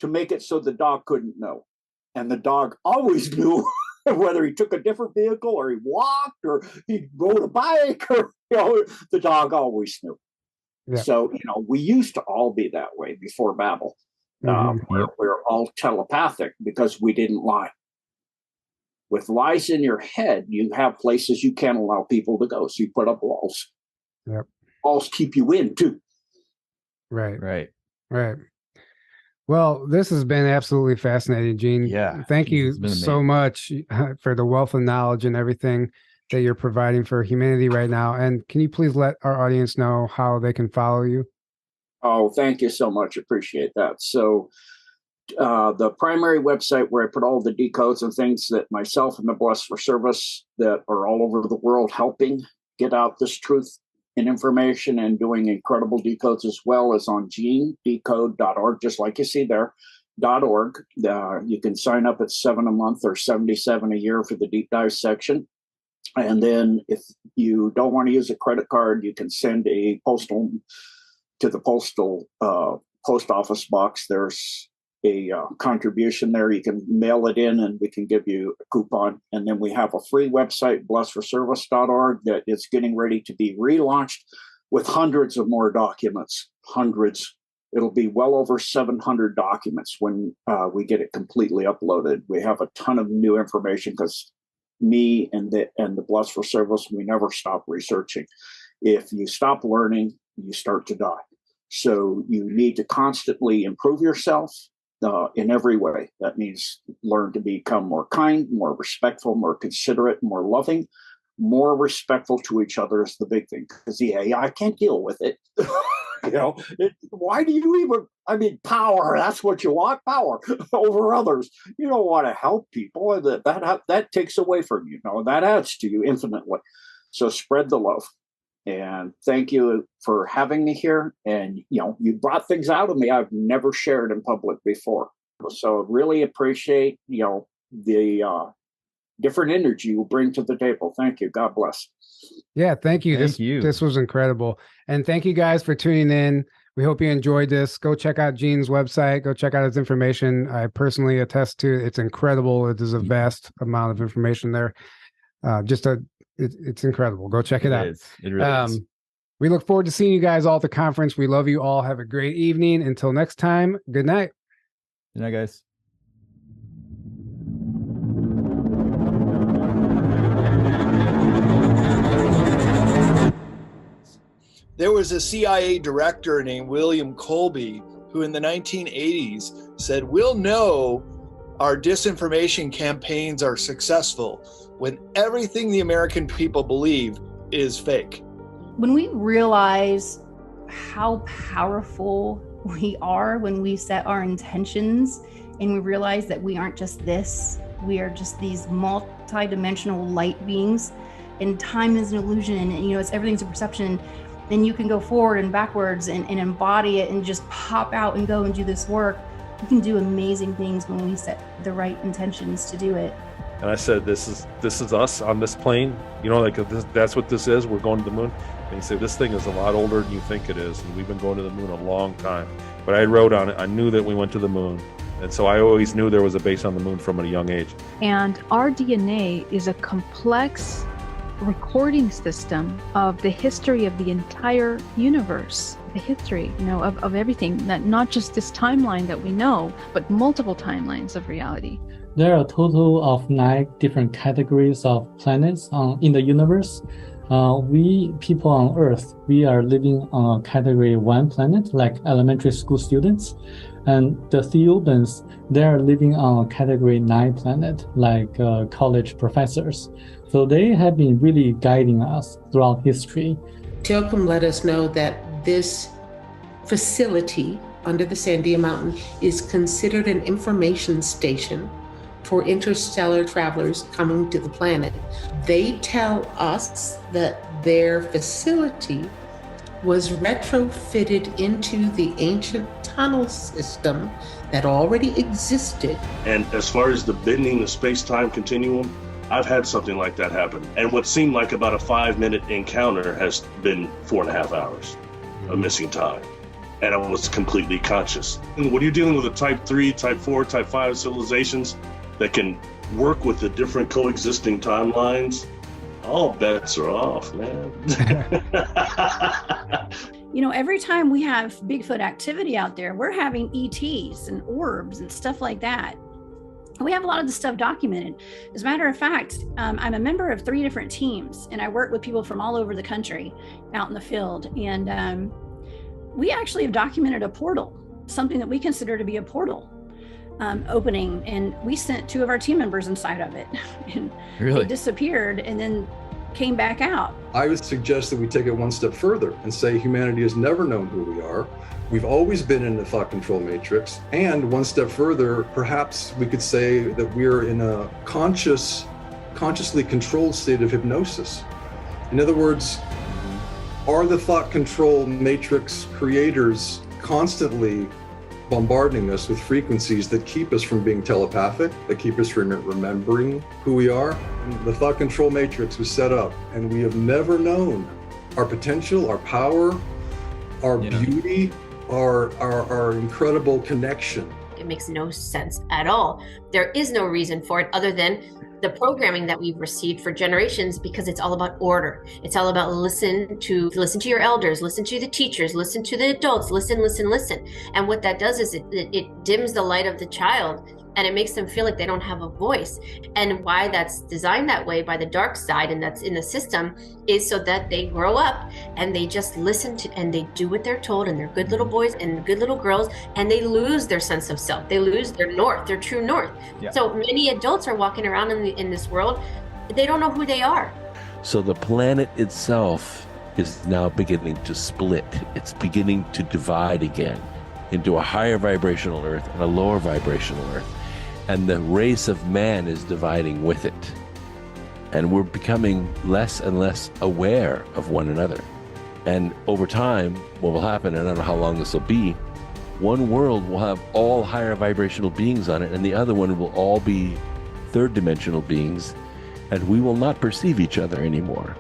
to make it so the dog couldn't know. And the dog always knew whether he took a different vehicle or he walked or he rode a bike or, the dog always knew. Yeah. So, we used to all be that way before Babel. We're all telepathic because we didn't lie. With lies in your head, you have places you can't allow people to go. So you put up walls. Yep. Walls keep you in too. Right. Well, this has been absolutely fascinating, Gene. Yeah. Thank you so much for the wealth of knowledge and everything that you're providing for humanity right now. And can you please let our audience know how they can follow you? Oh, thank you so much. Appreciate that. So the primary website where I put all the decodes and things that myself and the Blessed for Service that are all over the world helping get out this truth and information and doing incredible decodes as well as on genedecode.org, just like you see there, .org. You can sign up at $7 a month or $77 a year for the deep dive section. And then if you don't want to use a credit card, you can send a postal to the postal post office box. There's a contribution there. You can mail it in and we can give you a coupon. And then we have a free website, blessedforservice.org, that is getting ready to be relaunched with hundreds of more documents. Hundreds. It'll be well over 700 documents when we get it completely uploaded. We have a ton of new information because me and the Blessed for Service, we never stop researching. If you stop learning, you start to die. So you need to constantly improve yourself in every way. That means learn to become more kind, more respectful, more considerate, more loving, more respectful to each other is the big thing. Because the AI can't deal with it. Why do you even, power, that's what you want, power over others. You don't want to help people. And that takes away from you. That adds to you infinitely. So spread the love. And thank you for having me here. And, you brought things out of me I've never shared in public before. So really appreciate, the different energy you bring to the table. Thank you. God bless. Yeah, thank you. This was incredible. And thank you guys for tuning in. We hope you enjoyed this. Go check out Gene's website. Go check out his information. I personally attest to it. It's incredible. It is a vast amount of information there. It's incredible. Go check it out. It really is. We look forward to seeing you guys all at the conference. We love you all. Have a great evening. Until next time, good night. Good night, guys. There was a CIA director named William Colby who in the 1980s said, "We'll know our disinformation campaigns are successful when everything the American people believe is fake." When we realize how powerful we are when we set our intentions and we realize that we aren't just this, we are just these multi-dimensional light beings, and time is an illusion, and everything's a perception. Then you can go forward and backwards and embody it and just pop out and go and do this work. We can do amazing things when we set the right intentions to do it. And I said, this is us on this plane. That's what this is. We're going to the moon. And he said, this thing is a lot older than you think it is. And we've been going to the moon a long time. But I wrote on it, I knew that we went to the moon. And so I always knew there was a base on the moon from a young age. And our DNA is a complex recording system of the history of the entire universe, the history, of everything, that not just this timeline that we know, but multiple timelines of reality. There are a total of 9 different categories of planets in the universe. We people on Earth, we are living on a category 1 planet, like elementary school students. And the Theobans, they are living on a category 9 planet, like college professors. So they have been really guiding us throughout history. Teokum let us know that this facility under the Sandia Mountain is considered an information station for interstellar travelers coming to the planet. They tell us that their facility was retrofitted into the ancient tunnel system that already existed. And as far as the bending the space-time continuum, I've had something like that happen. And what seemed like about a 5-minute encounter has been 4.5 hours of missing time. And I was completely conscious. And when you're dealing with a type 3, type 4, type 5 civilizations that can work with the different coexisting timelines, all bets are off, man. Every time we have Bigfoot activity out there, we're having ETs and orbs and stuff like that. We have a lot of this stuff documented. As a matter of fact, I'm a member of 3 different teams, and I work with people from all over the country out in the field. And we actually have documented a portal, something that we consider to be a portal opening. And we sent 2 of our team members inside of it. And it disappeared and then came back out. I would suggest that we take it one step further and say humanity has never known who we are. We've always been in the thought control matrix. And one step further, perhaps we could say that we're in a consciously controlled state of hypnosis. In other words, are the thought control matrix creators constantly bombarding us with frequencies that keep us from being telepathic, that keep us from remembering who we are? And the thought control matrix was set up, and we have never known our potential, our power, our beauty, our incredible connection. It makes no sense at all. There is no reason for it other than the programming that we've received for generations, because it's all about order. It's all about listen to your elders, listen to the teachers, listen to the adults, listen. And what that does is it dims the light of the child, and it makes them feel like they don't have a voice. And why that's designed that way by the dark side, and that's in the system, is so that they grow up and they just listen to, and they do what they're told, and they're good little boys and good little girls, and they lose their sense of self. They lose their north, their true north. Yeah. So many adults are walking around in this world, they don't know who they are. So the planet itself is now beginning to split. It's beginning to divide again into a higher vibrational Earth and a lower vibrational Earth. And the race of man is dividing with it. and we're becoming less and less aware of one another. And over time, what will happen, and I don't know how long this will be, one world will have all higher vibrational beings on it, and the other one will all be third dimensional beings, and we will not perceive each other anymore.